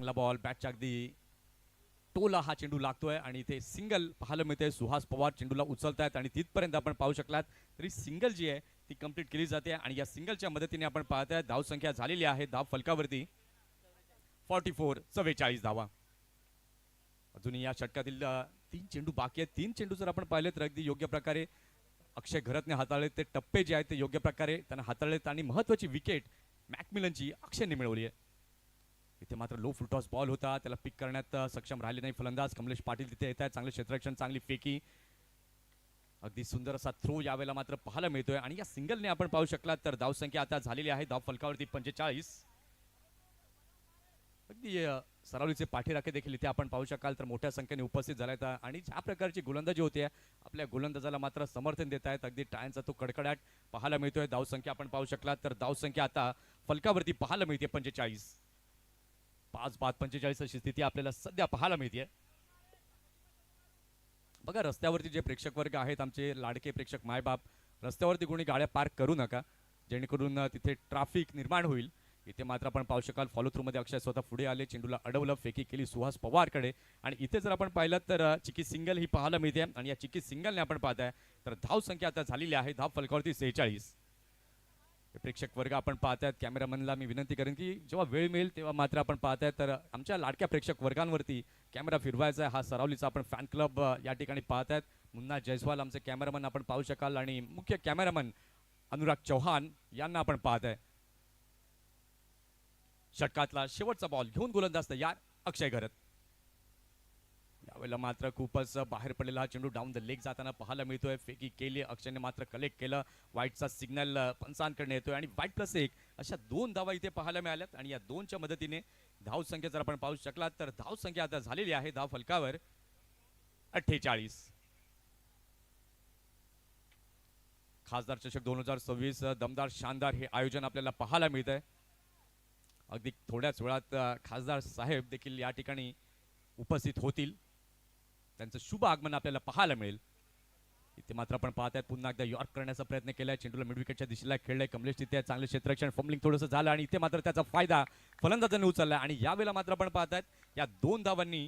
चांगला बॉल बॅटच्या अगदी टोला हा चेंडू लागतोय आणि इथे सिंगल पाहायला मिळते. सुहास पवार चेंडूला उचलतायत आणि तिथपर्यंत आपण पाहू शकलात तरी सिंगल जी आहे ती कंप्लीट केली जाते आणि या सिंगलच्या मदतीने आपण पाहताय धाव संख्या झालेली आहे धाव फलकावरती 44 धावा. अजूनही या षटकातील 3 चेंडू बाकी आहेत. 3 चेंडू जर आपण पाहिले तर अगदी योग्य प्रकारे अक्षय घरतने हाताळले. ते टप्पे जे आहेत ते योग्य प्रकारे त्यांना हाताळलेत आणि महत्वाची विकेट मॅकमिलनची अक्षयने मिळवली आहे. इथे मात्र लो फुलटॉस बॉल होता त्याला पिक करण्यात सक्षम राहिले नाही फलंदाज. कमलेश पाटील तिथे येत आहेत. चांगले क्षेत्ररक्षण चांगली फेकी अगदी सुंदर असा थ्रो यावेळेला मात्र पाहायला मिळतोय आणि या सिंगलने आपण पाहू शकलात तर धाव संख्या आता झालेली आहे धाव फलकावरती 45. अगदी सरावलीचे पाठीराखे देखील इथे आपण पाहू शकाल तर मोठ्या संख्येने उपस्थित झाल्यात आणि ज्या प्रकारची गोलंदाजी होते आपल्या गोलंदाजाला मात्र समर्थन देत आहेत. अगदी टाळ्यांचा तो कडकडाट पाहायला मिळतोय. धाव संख्या आपण पाहू शकलात तर धाव संख्या आता फलकावरती पाहायला मिळते 45. 5 बाद 45 अशी स्थिती आपल्याला सध्या पाहायला मिळते. बघा रस्त्यावरती जे प्रेक्षक वर्ग आहेत आमचे लाडके प्रेक्षक मायबाप रस्त्यावरती कोणी गाड्या पार्क करू नका जेणेकरून तिथे ट्रॅफिक निर्माण होईल. इथे मात्र आपण पाहू शकाल फॉलो थ्रू मध्ये अक्षय स्वतः पुढे आले चेंडूला अडवलं फेकी केली सुहास पवारकडे आणि इथे जर आपण पाहिलं तर चिकी सिंगल ही पाहायला मिळते आणि या चिकी सिंगलने आपण पाहताय तर धाव संख्या आता झालेली आहे धाव फलकावरती 46. प्रेक्षक वर्ग आपण पाहतायत कॅमेरामनला मी विनंती करेन की जेव्हा वेळ मिळेल तेव्हा मात्र आपण पाहताय तर आमच्या लाडक्या प्रेक्षक वर्गांवरती कॅमेरा फिरवायचा आहे. हा सरावलीचा आपण फॅन क्लब या ठिकाणी पाहतायत. मुन्ना जयस्वाल आमचे कॅमेरामन आपण पाहू शकाल आणि मुख्य कॅमेरामन अनुराग चौहान यांना आपण पाहताय. षटकातला शेवटचा बॉल घेऊन गोलंदाज तयार अक्षय घरत. यावेळेला मात्र खूपच बाहेर पडलेला हा चेंडू डाऊन द लेग जाताना पाहायला मिळतोय. फेकी केली अक्षयने मात्र कलेक्ट केलं. व्हाईटचा सिग्नल पंचांकडे येतोय आणि व्हाईट +1 अशा 2 धावा इथे पाहायला मिळाल्यात आणि या 2च्या मदतीने धाव संख्या जर आपण पाहू शकलात तर धाव संख्या आता झालेली आहे धाव फलकावर 48. खासदार चषक 2026 दमदार शानदार हे आयोजन आपल्याला पाहायला मिळत आहे. अगदी थोड्याच वेळात खासदार साहेब देखील या ठिकाणी उपस्थित होतील. त्यांचं शुभ आगमन आपल्याला पाहायला मिळेल. इथे मात्र आपण पाहताय पुन्हा एकदा यॉर्क करण्याचा प्रयत्न केलाय. चेंडूला मिड विकेटच्या दिशेला खेळलाय. कमलेश तिथे चांगले क्षेत्ररक्षण फंबलिंग थोडंसं झालं आणि इथे मात्र त्याचा फायदा फलंदाजाने उचलला आणि यावेळेला मात्र आपण पाहतायत या 2 धावांनी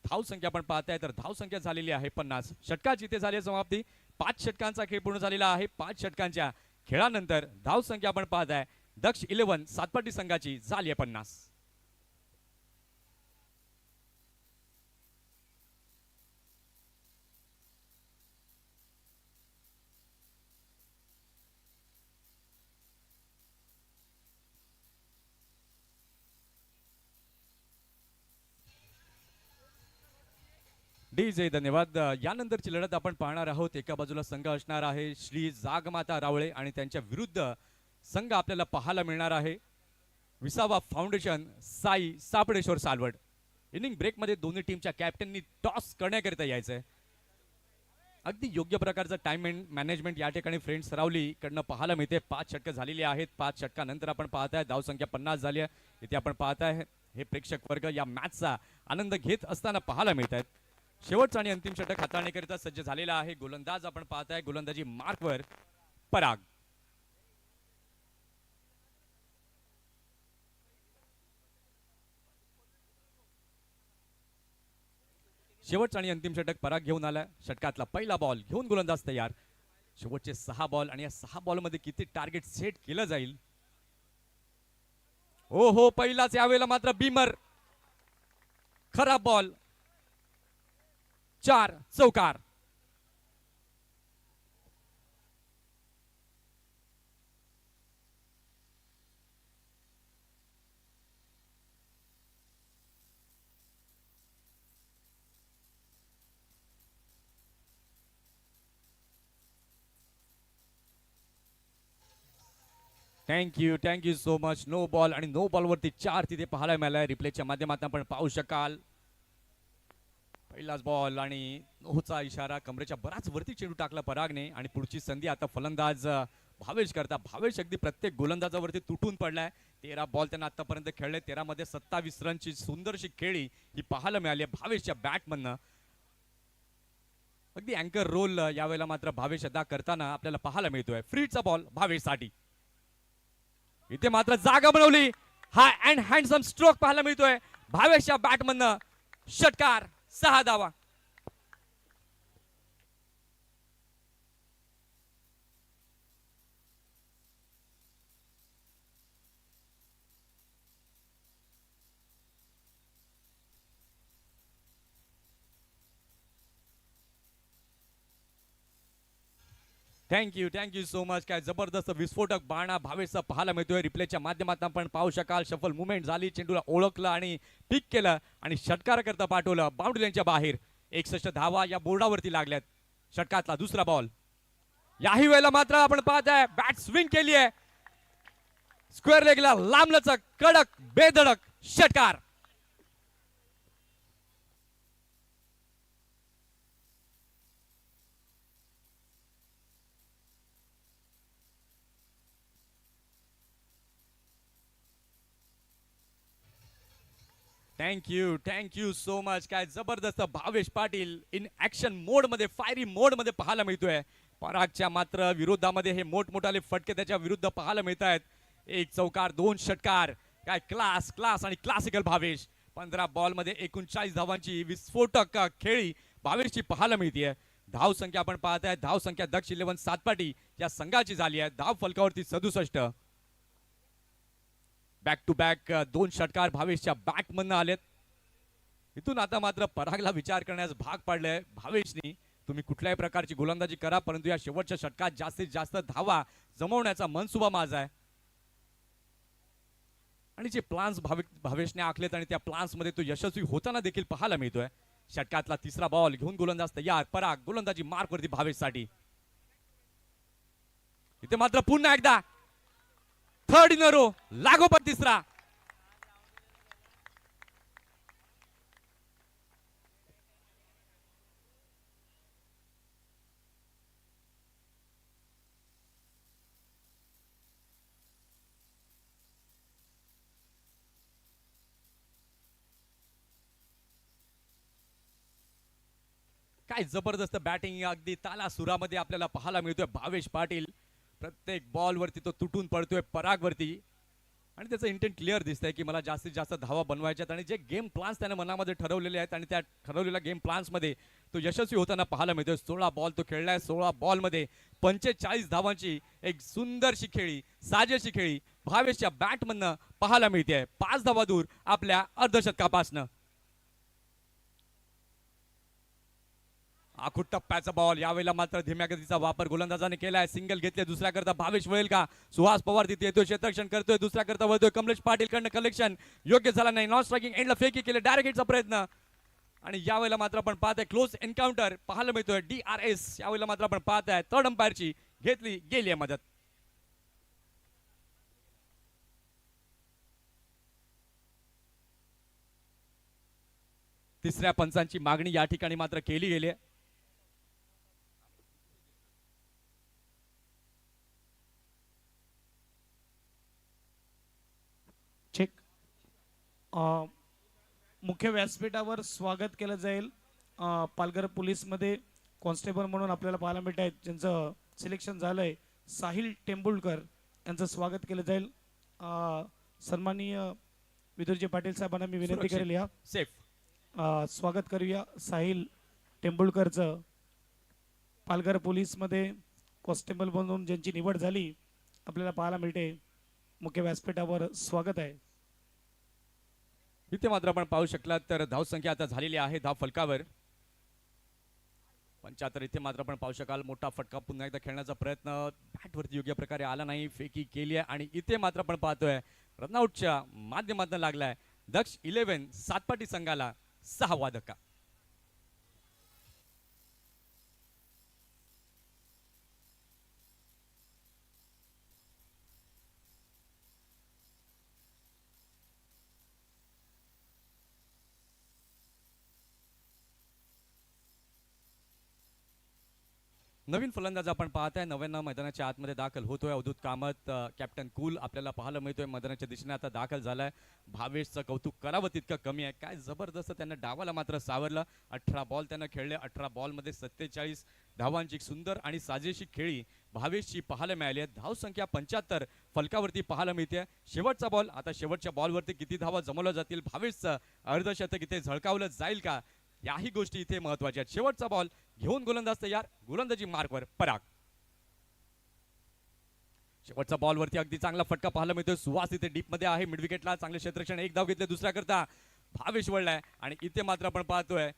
धाव संख्या आपण पाहताय तर धाव संख्या झालेली आहे 50. षटकाची इथे झाली समाप्ती. 5 षटकांचा खेळ पूर्ण झालेला आहे. 5 षटकांच्या खेळानंतर धाव संख्या आपण पाहताय दक्ष 11 सातपाटी संघाची झाली आहे 50. डीजे धन्यवाद. यानंतरची लढत आपण पाहणार आहोत. एका बाजूला संघ असणार आहे श्री जागमाता रावळे आणि त्यांच्या विरुद्ध संघ आपल्याला पाहायला मिळणार आहे विसावा foundation Sai सापडेश्वर Salwad. Inning break मध्ये दोन्ही टीमच्या कॅप्टननी टॉस करण्याकरिता यायचंय. अगदी योग्य प्रकारचं टाइम मॅनेजमेंट या ठिकाणी फ्रेंड सरावली कडनं पाहायला मिळते. 5 षटकं झालेली आहेत. 5 षटकानंतर आपण पाहताय धाव संख्या 50 झाली आहे. इथे आपण पाहताय हे प्रेक्षक वर्ग या मॅचचा आनंद घेत असताना पाहायला मिळत आहेत. शेवटचा आणि अंतिम षटक हाताळण्याकरिता सज्ज झालेला आहे. गोलंदाज आपण पाहताय गोलंदाजी मार्कवर पराग. शेवटचा आणि अंतिम षटक पराग घेऊन आला. षटकातला पहिला बॉल घेऊन गोलंदाज तयार. शेवटचे 6 बॉल आणि या 6 बॉल मध्ये किती टार्गेट सेट केलं जाईल. ओ हो पहिलाच यावेळेला मात्र बीमर खराब बॉल 4 चौकार. Thank you so much. No ball आणि नो बॉल वरती 4 तिथे पाहायला मिळालाय. रिप्लेच्या माध्यमातून आपण पाहू शकाल. पहिलाच बॉल आणि नोचा इशारा. कमरेच्या बराच वरती चेंडू टाकला परागने आणि पुढची संधी आता फलंदाज भावेश करता. भावेश अगदी प्रत्येक गोलंदाजावरती तुटून पडलाय. 13 बॉल त्यांना आतापर्यंत खेळले. 13 मध्ये 27 रनची सुंदरशी खेळी ही पाहायला मिळाली भावेशच्या बॅटमधनं. अगदी अँकर रोल यावेळेला मात्र भावेश अदा करताना आपल्याला पाहायला मिळतोय. फ्रीचा बॉल भावेशसाठी. इथे मात्र जागा बनवली हा अँड हँडसम स्ट्रोक पाहायला मिळतोय भावेशच्या बॅटमधनं. षटकार, 6 धावा. Thank you so much. काय जबरदस्त विस्फोटक बाणा भावेशचा पाहायला मिळतोय. रिप्लेच्या माध्यमातून आपण पाहू शकाल. शफल मुवमेंट झाली, चेंडूला ओळखलं आणि पिक केलं आणि षटकार करता पाठवलं बाउंड्री लाईनच्या बाहेर. 61 धावा या बोर्डावरती लागल्यात. षटकातला दुसरा बॉल. याही वेळेला मात्र आपण पाहताय बॅट स्विंग केली आहे. स्क्वेअर लेगला लांबलचक कडक बेधडक षटकार. Thank you so much. काय जबरदस्त भावेश पाटील इन ऍक्शन मोड मध्ये, फायरी मोड मध्ये पाहायला मिळतोय. परागच्या मात्र विरोधामध्ये हे मोठमोठाले फटके त्याच्या विरुद्ध पाहायला मिळत आहेत. 1 चौकार 2 षटकार. काय क्लास आणि क्लासिकल भावेश. 15 बॉल मध्ये 39 धावांची विस्फोटक खेळी भावेशची पाहायला मिळतीये. धाव संख्या आपण पाहताय. धाव संख्या दक्ष 11 सातपाटी या संघाची झाली आहे. धाव फलकावरती 67. बॅक टू बॅक 2 षटकार भावेशच्या बॅटमधनं आलेत. इथून आता मात्र परागला विचार करण्यास भाग पाडलंय भावेशनी. तुम्ही कुठल्याही प्रकारची गोलंदाजी करा, परंतु या शेवटच्या षटकात जास्तीत जास्त धावा जमवण्याचा मनसुबा माझा आहे. आणि जे प्लान्स भावेशने आखलेत आणि त्या प्लान्स मध्ये तो यशस्वी होताना देखील पाहायला मिळतोय. षटकातला तिसरा बॉल घेऊन गोलंदाज तयार. पराग गोलंदाजी मार्क वरती भावेशसाठी. इथे मात्र पुन्हा एकदा थर्ड इन अ रो, लागोपाठ तिसरा. काय जबरदस्त बॅटिंग अगदी ताला सुरामध्ये आपल्याला पाहायला मिळतोय. भावेश पाटील प्रत्येक बॉल वरती तो तुटून पडतोय पराग वरती आणि त्याचं इंटेंट क्लिअर दिसतंय की मला जास्तीत जास्त धावा बनवायच्यात आणि जे गेम प्लान्स त्याने मनामध्ये ठरवलेले आहेत आणि त्या ठरवलेल्या गेम प्लान्स मध्ये तो यशस्वी होताना पाहायला मिळतोय. 16 बॉल तो खेळलाय. 16 बॉल मध्ये 45 धावांची एक सुंदरशी खेळी, साजेशी खेळी भावेशच्या बॅटमधनं पाहायला मिळते. 5 धावा दूर आपल्या अर्धशतकापासनं. आखूट टप्प्याचा बॉल. यावेळेला मात्र धीम्या गतीचा वापर गोलंदाजाने केलाय. सिंगल घेतले. दुसऱ्या करता भावेश वळेल का? सुहास पवार तिथे येतोय, क्षेत्ररक्षण करतोय. दुसऱ्या करता वळतोय कमलेश पाटील कडनं कलेक्शन योग्य झाला नाही. नॉन स्ट्रायकिंग एंडला फेकी केले. डायरेक्ट हिटचा प्रयत्न आणि यावेळेला मात्र आपण पाहताय क्लोज एन्काउंटर पाहायला मिळतोय. DRS यावेळेला मात्र आपण पाहताय थर्ड अंपायरची घेतली गेली आहे मदत. तिसऱ्या पंचांची मागणी या ठिकाणी मात्र केली गेली आहे. चेक. मुख्य व्यासपीठावर स्वागत केलं जाईल. पालघर पोलीसमध्ये कॉन्स्टेबल म्हणून आपल्याला पाहायला मिळत आहेत, ज्यांचं सिलेक्शन झालंय, साहिल टेंबुलकर यांचं स्वागत केलं जाईल. सन्माननीय विदुरजी पाटील साहेबांना मी विनंती करेल या सेफ स्वागत करूया साहिल टेंबुलकरचं. पालघर पोलीसमध्ये कॉन्स्टेबल म्हणून ज्यांची निवड झाली आपल्याला पाहायला मिळते. मुख्य व्यासपीठावर स्वागत आहे. इथे मात्र आपण पाहू शकलात तर धाव संख्या आता झालेली आहे धाव फलकावर 75. इथे मात्र आपण पाहू शकाल मोठा फटका पुन्हा एकदा खेळण्याचा प्रयत्न बॅटवरती योग्य प्रकारे आला नाही. फेकी केली आहे आणि इथे मात्र आपण पाहतोय रनआउटच्या माध्यमातून लागलाय दक्ष 11 सातपाटी संघाला 6वा धक्का. नवीन फलंदाज आपण पाहताय. 99 मैदानाच्या आतमध्ये दाखल होतोय अवधूत कामत. कॅप्टन कूल आपल्याला पाहायला मिळतोय मैदानाच्या दिशेने आता दाखल झालाय. भावेशचं कौतुक करावं तितकं कमी आहे. काय जबरदस्त त्यांना डावाला मात्र सावरलं. 18 बॉल त्यांना खेळले. 18 बॉल मध्ये 47 धावांची सुंदर आणि साजेशी खेळी भावेशची पाहायला मिळाली आहे. धावसंख्या 75 फलकावरती पाहायला मिळते. शेवटचा बॉल, आता शेवटच्या बॉलवरती किती धावा जमवल्या जातील, भावेशचं अर्धशतक इथे झळकावलं जाईल का, याही गोष्टी इथे महत्वाच्या आहेत. शेवटचा बॉल घेऊन गोलंदाज तयार, गोलंदाजी मार्कवर पराग. शेवटच्या बॉलवरती अगदी चांगला फटका पाहायला मिळतोय. सुहास इथे डीप मध्ये आहे, मिड विकेटला चांगले क्षेत्ररक्षण, एक धाव घेतले दुसऱ्या करता भावेश वळलाय आणि इथे मात्र आपण पाहतोय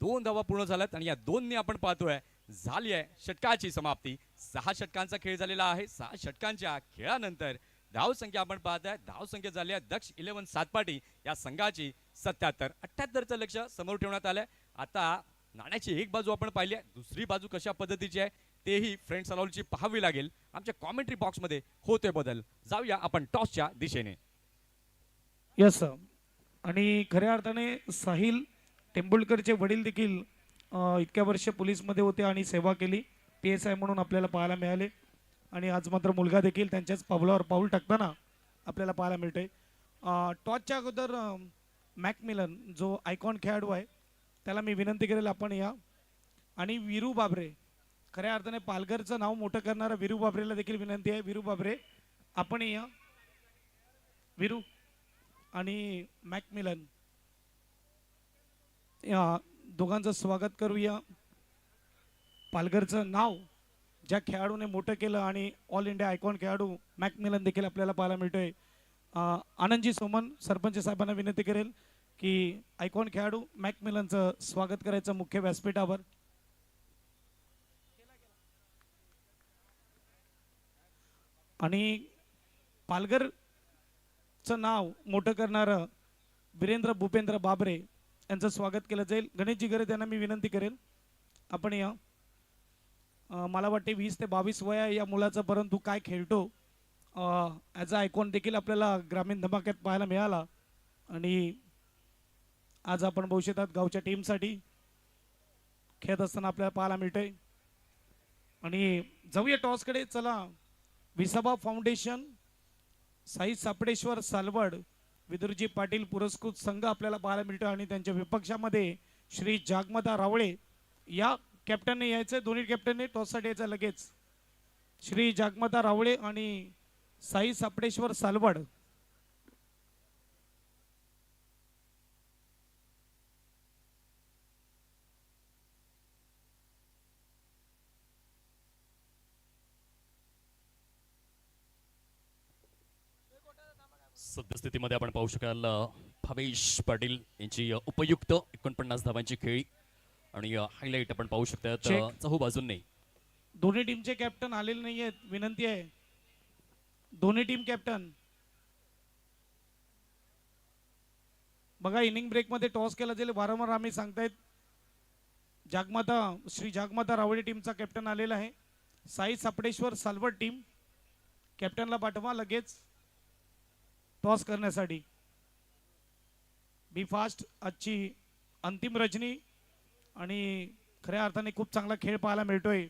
2 धावा पूर्ण झाल्यात आणि या 2नी आपण पाहतोय झाली आहे षटकाची समाप्ती. 6 षटकांचा खेळ झालेला आहे. 6 षटकांच्या खेळानंतर धावसंख्या आपण पाहताय, धावसंख्या झाली आहे दक्ष 11 सातपाटी या संघाची 77. 78चं लक्ष समोर ठेवण्यात आलंय. आता नाण्याची एक बाजू आपण पाहिली आहे, दुसरी बाजू कशा पद्धतीची आहे तेही फ्रेंड्स अलाउडची पाहावी लागेल. आमच्या कॉमेंट्री बॉक्समध्ये होते बदल. जाऊया आपण टॉसच्या दिशेने. यस आणि खऱ्या अर्थाने साहिल टेंबुलकरचे वडील देखील इतक्या वर्ष पोलीसमध्ये होते आणि सेवा केली, PSI म्हणून आपल्याला पाहायला मिळाले आणि आज मात्र मुलगा देखील त्यांच्याच पावलावर पाऊल टाकताना आपल्याला पाहायला मिळतोय. टॉसच्या अगोदर मॅकमिलन जो आयकॉन खेळाडू आहे त्याला मी विनंती करेल आपण या, आणि वीरू बाबरे, खऱ्या अर्थाने पालघरचं नाव मोठं करणारा वीरू बाबरेला देखील विनंती आहे. वीरू बाबरे आपण या. वीरू आणि मॅकमिलन या दोघांचं स्वागत करूया. पालघरचं नाव ज्या खेळाडूने मोठं केलं आणि ऑल इंडिया आयकॉन खेळाडू मॅकमिलन देखील आपल्याला पाहायला मिळतोय. आनंदजी सोमन सरपंच साहेबांना विनंती करेल की आयकॉन खेळाडू मॅकमिलनचं स्वागत करायचं मुख्य व्यासपीठावर. आणि पालघरचं नाव मोठं करणारं वीरेंद्र भूपेंद्र बाबरे यांचं स्वागत केलं जाईल. गणेशजी गरे त्यांना मी विनंती करेल आपण या. मला वाटते 20 ते 22 वय आहे या मुलाचं, परंतु काय खेळतो ॲज अ आयकॉन देखील आपल्याला ग्रामीण धमाक्यात पाहायला मिळाला आणि आज आपण भविष्यात गावच्या टीमसाठी खेळत असताना आपल्याला पाहायला मिळतंय. आणि जाऊया टॉसकडे. चला, विसाबा फाउंडेशन, साई सापडेश्वर सालवड, विदुरजी पाटील पुरस्कृत संघ आपल्याला पाहायला मिळतो आणि त्यांच्या विपक्षामध्ये श्री जागमाता रावळे या कॅप्टनने यायचं. दोन्ही कॅप्टनने टॉससाठी यायचं लगेच. श्री जागमाता रावळे आणि साई सापडेश्वर सालवड. सद्यस्थितीमध्ये आपण पाहू शकाल भावेश पाटील यांची उपयुक्त 49 धावांची खेळी आणि हायलाइट आपण पाहू शकतात चहू बाजूंनी. दोन्ही टीमचे कॅप्टन आलेले नाहीयेत, विनंती आहे दोन्ही टीम कॅप्टन. बघा, इनिंग ब्रेक मध्ये टॉस केला जाईल, वारंवार आम्ही सांगतायत. श्री जागमाता रावळे टीमचा कॅप्टन आलेला आहे. साई सापडेश्वर सालवड टीम कॅप्टनला पाठवा लगेच टॉस करण्यासाठी. बी फास्ट. आजची अंतिम रजनी आणि खऱ्या अर्थाने खूप चांगला खेळ पाहायला मिळतोय.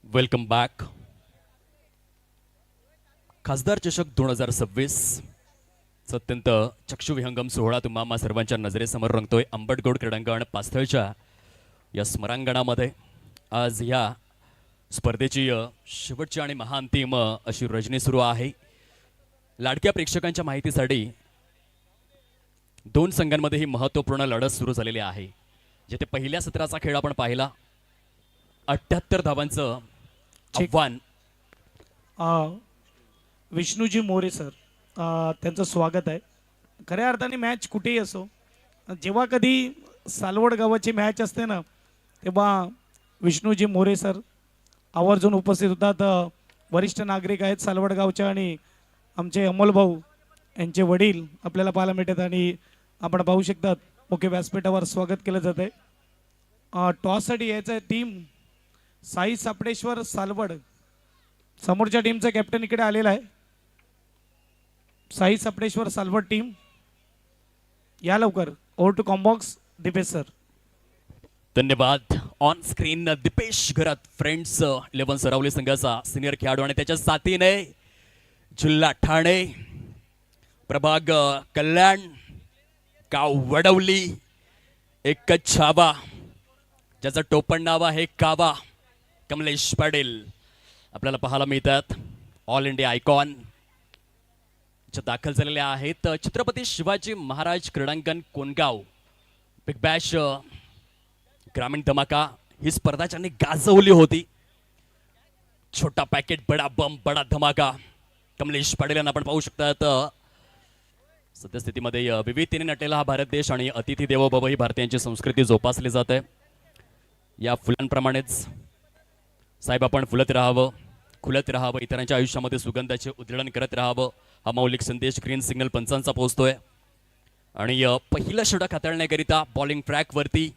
Welcome back. खासदार चषक 2026 अत्यंत चक्षुविहंगम सोहळा तुम्हा सर्वांच्या नजरेसमोर रंगतोय अंबटगोड क्रीडांगण पास्थळच्या या स्मरांगणामध्ये. आज ह्या स्पर्धेची शेवटची आणि महाअंतिम अशी रजनी सुरू आहे. लाडक्या प्रेक्षकांच्या माहितीसाठी 2 संघांमध्ये ही महत्त्वपूर्ण लढत सुरू झालेली आहे. जिथे पहिल्या सत्राचा खेळ आपण पाहिला, 78 धावांचं आव्हान. विष्णूजी मोरे सर त्यांचं स्वागत आहे. खऱ्या अर्थाने मॅच कुठेही असो, जेव्हा कधी सालवड गावाची मॅच असते ना, तेव्हा विष्णूजी मोरे सर आवर्जून उपस्थित होतात. वरिष्ठ नागरिक आहेत सालवड गावच्या आणि आमचे अमोल भाऊ यांचे वडील आपल्याला पाहायला मिळतात आणि आपण पाहू शकतात मुख्य व्यासपीठावर स्वागत केलं जात आहे. टॉससाठी यायचं आहे टीम साई सापडेश्वर सालवड. समोरच्या टीमचा कॅप्टन इकडे आलेला आहे. साई सापडेश्वर सालवड टीम या लवकर. Over to combox Deepesh sir. धन्यवाद. ऑन स्क्रीन दीपेश घरात फ्रेंड्स 11 सरावली संघाचा सिनियर खेळाडू आणि त्याच्या साथीने जिल्हा ठाणे, प्रभाग कल्याण, गाव वडवली, एकच छावा ज्याचं टोपण नाव आहे कावा, कमलेश पाटील आपल्याला पाहायला मिळतात. ऑल इंडिया आयकॉन ज्या दाखल झालेल्या आहेत. छत्रपती शिवाजी महाराज क्रीडांगण कोणगाव बिग बॅश ग्रामीण धमाका ही स्पर्धा ज्यांनी गाजवली होती. छोटा पॅकेट बडा बम बडा धमाका कमलेश पाटील यांना आपण पाहू शकतात. सद्यस्थितीमध्ये विविधतेने नटलेला हा भारत देश आणि अतिथी देवो भव ही भारतीयांची संस्कृती जोपासली जाते. या फुलांप्रमाणेच साहेब आपण फुलत राहावं, खुलत राहावं, इतरांच्या आयुष्यामध्ये सुगंधाचे उधळण करत राहावं हा मौलिक संदेश ग्रीन सिग्नल पंचांचा पोहोचतोय. आणि पहिलं षटक हाताळण्याकरिता बॉलिंग ट्रॅकवरती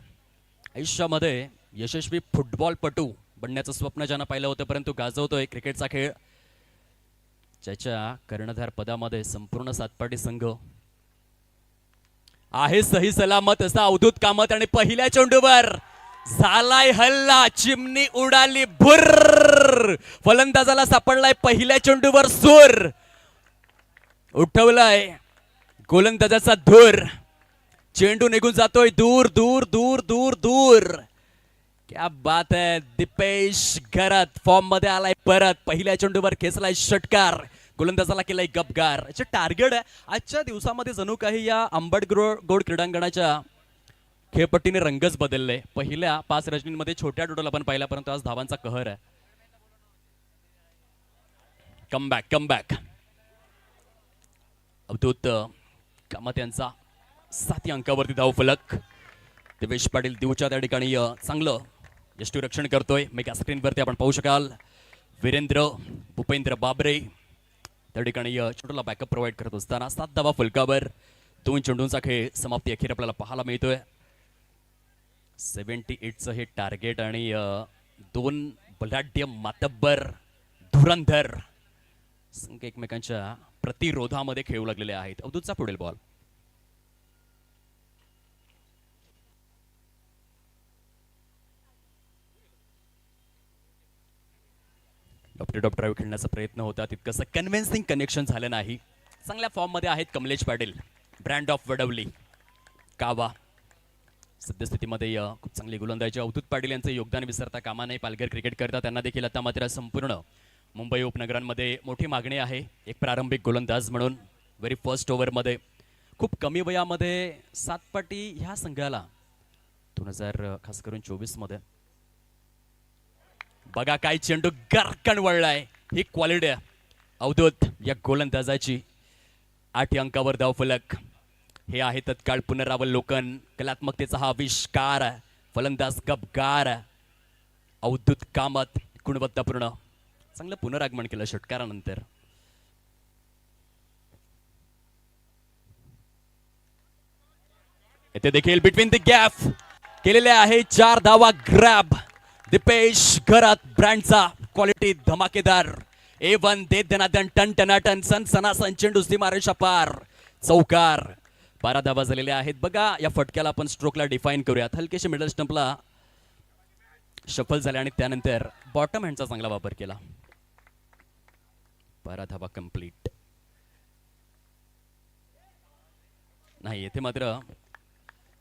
आयुष्यामध्ये यशस्वी फुटबॉलपटू बनण्याचं स्वप्न ज्यानं पाहिलं होतं परंतु गाजवतोय क्रिकेटचा खेळ. ज्याच्या कर्णधार पदामध्ये संपूर्ण सातपाटी संघ आहे सही सलामत असा अवधूत कामत आणि पहिल्या चेंडूवर झालाय हल्ला, चिमणी उडाली भुर्र, फलंदाजाला सापडलाय पहिल्या चेंडूवर सूर, उठवलाय गोलंदाजाचा धूर, चेंडू निघून जातोय दूर दूर दूर दूर दूर. क्या बात है. दीपेश घरात फॉर्म मध्ये आलाय परत. पहिल्या चेंडूवर खेचलाय षटकार, गोलंदाजाला केलाय गपगार. याचे टार्गेट आहे आजच्या दिवसामध्ये जणू काही या आंबेडगोड क्रीडांगणाच्या खेळपट्टीने रंगच बदलले. पहिल्या 5 रजनींमध्ये छोट्या टोटल आपण पाहिला परंतु आज धावांचा कहर आहे. Comeback comeback. अवधूत कामत यांचा 7 अंकावरती धाव फलक. दिवेश पाटील दिवच्या त्या ठिकाणी चांगलं यष्टीरक्षण करतोय. मेगा स्क्रीनवरती आपण पाहू शकाल. वीरेंद्र भूपेंद्र बाबरे त्या ठिकाणी चेंडूला बॅकअप प्रोव्हाइड करत असताना 7 धावा फलकावर. 2 चेंडूंचा खेळ समाप्ती अखेर आपल्याला पाहायला मिळतोय. 78चं हे टार्गेट आणि 2 बलाढ्य मातब्बर धुरंधर संघ एकमेकांच्या प्रतिरोधामध्ये खेळू लागलेले आहेत. अवधूतचा पुढील बॉल. डॉप ड्राईव्ह खेळण्याचा प्रयत्न होता, तितकंसं कन्व्हिन्सिंग कनेक्शन झालं नाही. चांगल्या फॉर्ममध्ये आहेत कमलेश पाटील, ब्रँड ऑफ वडवली कावा. सद्यस्थितीमध्ये खूप चांगली गोलंदाजी. अवधूत पाटील यांचं योगदान विसरता कामा नये. पालघर क्रिकेट करता त्यांना देखील आता मात्र संपूर्ण मुंबई उपनगरांमध्ये मोठी मागणी आहे एक प्रारंभिक गोलंदाज म्हणून. व्हेरी फर्स्ट ओव्हरमध्ये खूप कमी वयामध्ये सातपाटी ह्या संघाला 2000 खास करून 24 मध्ये बघा काय चेंडू गरकन वळलाय. ही क्वालिटी आहे अवधूत या गोलंदाजाची. 8 अंकावर धाव फलक. हे आहे तत्काळ पुनरावलोकन, कलात्मकतेचा हा आविष्कार. फलंदाज गपगार अवधूत कामत गुणवत्तापूर्ण चांगलं पुनरागमन केलं षटकारानंतर. येथे देखील बिटवीन द गॅप केलेले आहे 4 धावा ग्रॅब. दीपेश घरात ब्रँडचा क्वालिटी धमाकेदार. A1 दे दनादन टन टनाटन सन सनासन चेंडू सीमारेषा पार चौकार. 12 धावा झालेल्या आहेत. बघा या फटक्याला आपण स्ट्रोकला डिफाईन करूयात. हलकेशे मिडल स्टंपला शफल झाले आणि त्यानंतर बॉटम हँडचा चांगला वापर केला. 12 धावा कंप्लीट नाही. येथे मात्र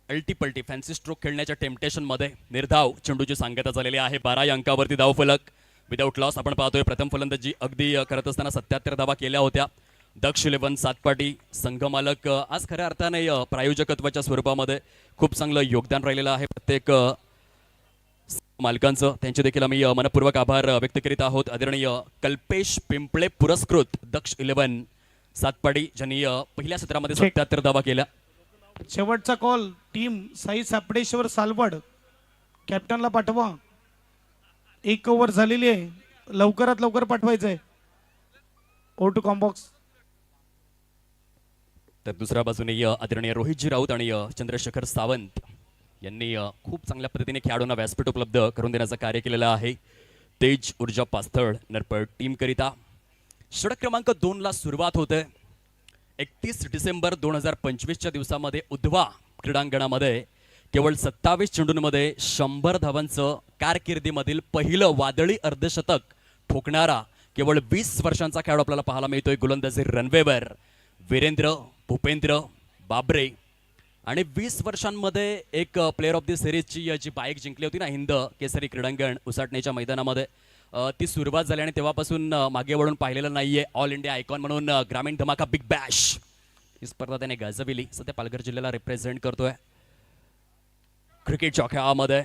अल्टीपल्टी फॅन्सी स्ट्रोक खेळण्याच्या टेम्पटेशन मध्ये निर्धाव चेंडूची सांगता झालेली आहे. 12 अंकावरती धाव फलक विदाऊट लॉस. आपण पाहतोय प्रथम फलंदाजी अगदी करत असताना 77 धावा केल्या होत्या. दक्ष 11 सातपाटी संघ मालक आज खऱ्या अर्थाने प्रायोजकत्वाच्या स्वरूपामध्ये खूप चांगलं योगदान राहिलेलं आहे प्रत्येक मालकांचं. त्यांचे देखील आम्ही मनपूर्वक आभार व्यक्त करीत आहोत. आदरणीय कल्पेश पिंपळे पुरस्कृत दक्ष 11 सातपाटी ज्यांनी पहिल्या सत्रामध्ये 77 धावा केल्या. शेवटचा कॉल टीम साई सापडेश्वर सालवड. कॅप्टनला पाठवा. 1 ओव्हर झालेली आहे. लवकरात लवकर पाठवायचंय ओ टू कॉम्बॉक्स. तर दुसऱ्या बाजूने आदरणीय रोहितजी राऊत आणि चंद्रशेखर सावंत यांनी खूप चांगल्या पद्धतीने खेळाडूंना व्यासपीठ उपलब्ध करून देण्याचं कार्य केलेलं आहे. तेज ऊर्जा पास्थळ नरपड टीम करिता षटक क्रमांक 2 सुरुवात होते. 31 डिसेंबर 2025च्या दिवसामध्ये उधवा क्रीडांगणामध्ये केवळ 27 चेंडूंमध्ये 100 धावांचं कारकिर्दीमधील पहिलं वादळी अर्धशतक ठोकणारा केवळ 20 वर्षांचा खेळाडू आपल्याला पाहायला मिळतोय. गोलंदाजी रनवेवर वीरेंद्र भूपेंद्र बाबरे आणि 20 वर्षांमध्ये एक प्लेअर ऑफ द सिरीजची जी बाईक जिंकली होती ना हिंद केसरी क्रीडांगण उसाटण्याच्या मैदानामध्ये, ती सुरुवात झाली आणि तेव्हापासून मागे वळून पाहिलेलं नाहीये. ऑल इंडिया आयकॉन म्हणून ग्रामीण धमाका बिग बॅश ही स्पर्धा त्याने गाजविली. सध्या पालघर जिल्ह्याला रिप्रेझेंट करतोय क्रिकेटच्या खेळामध्ये.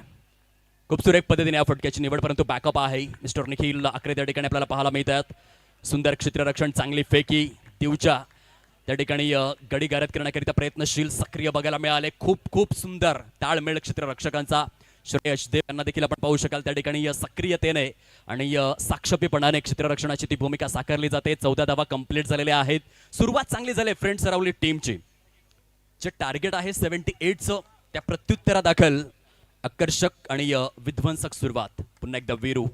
खूप सुरेख पद्धतीने या फटक्याची निवड, परंतु बॅकअप आहे. मिस्टर निखिल अकरे त्या ठिकाणी आपल्याला पाहायला मिळतात. सुंदर क्षेत्ररक्षण, चांगली फेकी दिवच्या त्या ठिकाणी गडी गारद करण्याकरिता प्रयत्नशील सक्रिय बघायला मिळाले. खूप खूप सुंदर ताळमेळ क्षेत्ररक्षकांचा. श्रेयश देव यांना देखील आपण पाहू शकाल त्या ठिकाणी सक्रियतेने आणि साक्षपीपणाने क्षेत्ररक्षणाची ती भूमिका साकारली जाते. 14 धावा कंप्लीट झालेल्या आहेत. सुरुवात चांगली झाली फ्रेंड सरावली टीमची. जे टार्गेट आहे 78चं त्या प्रत्युत्तरादाखल आकर्षक आणि विध्वंसक सुरुवात. पुन्हा एकदा वीरू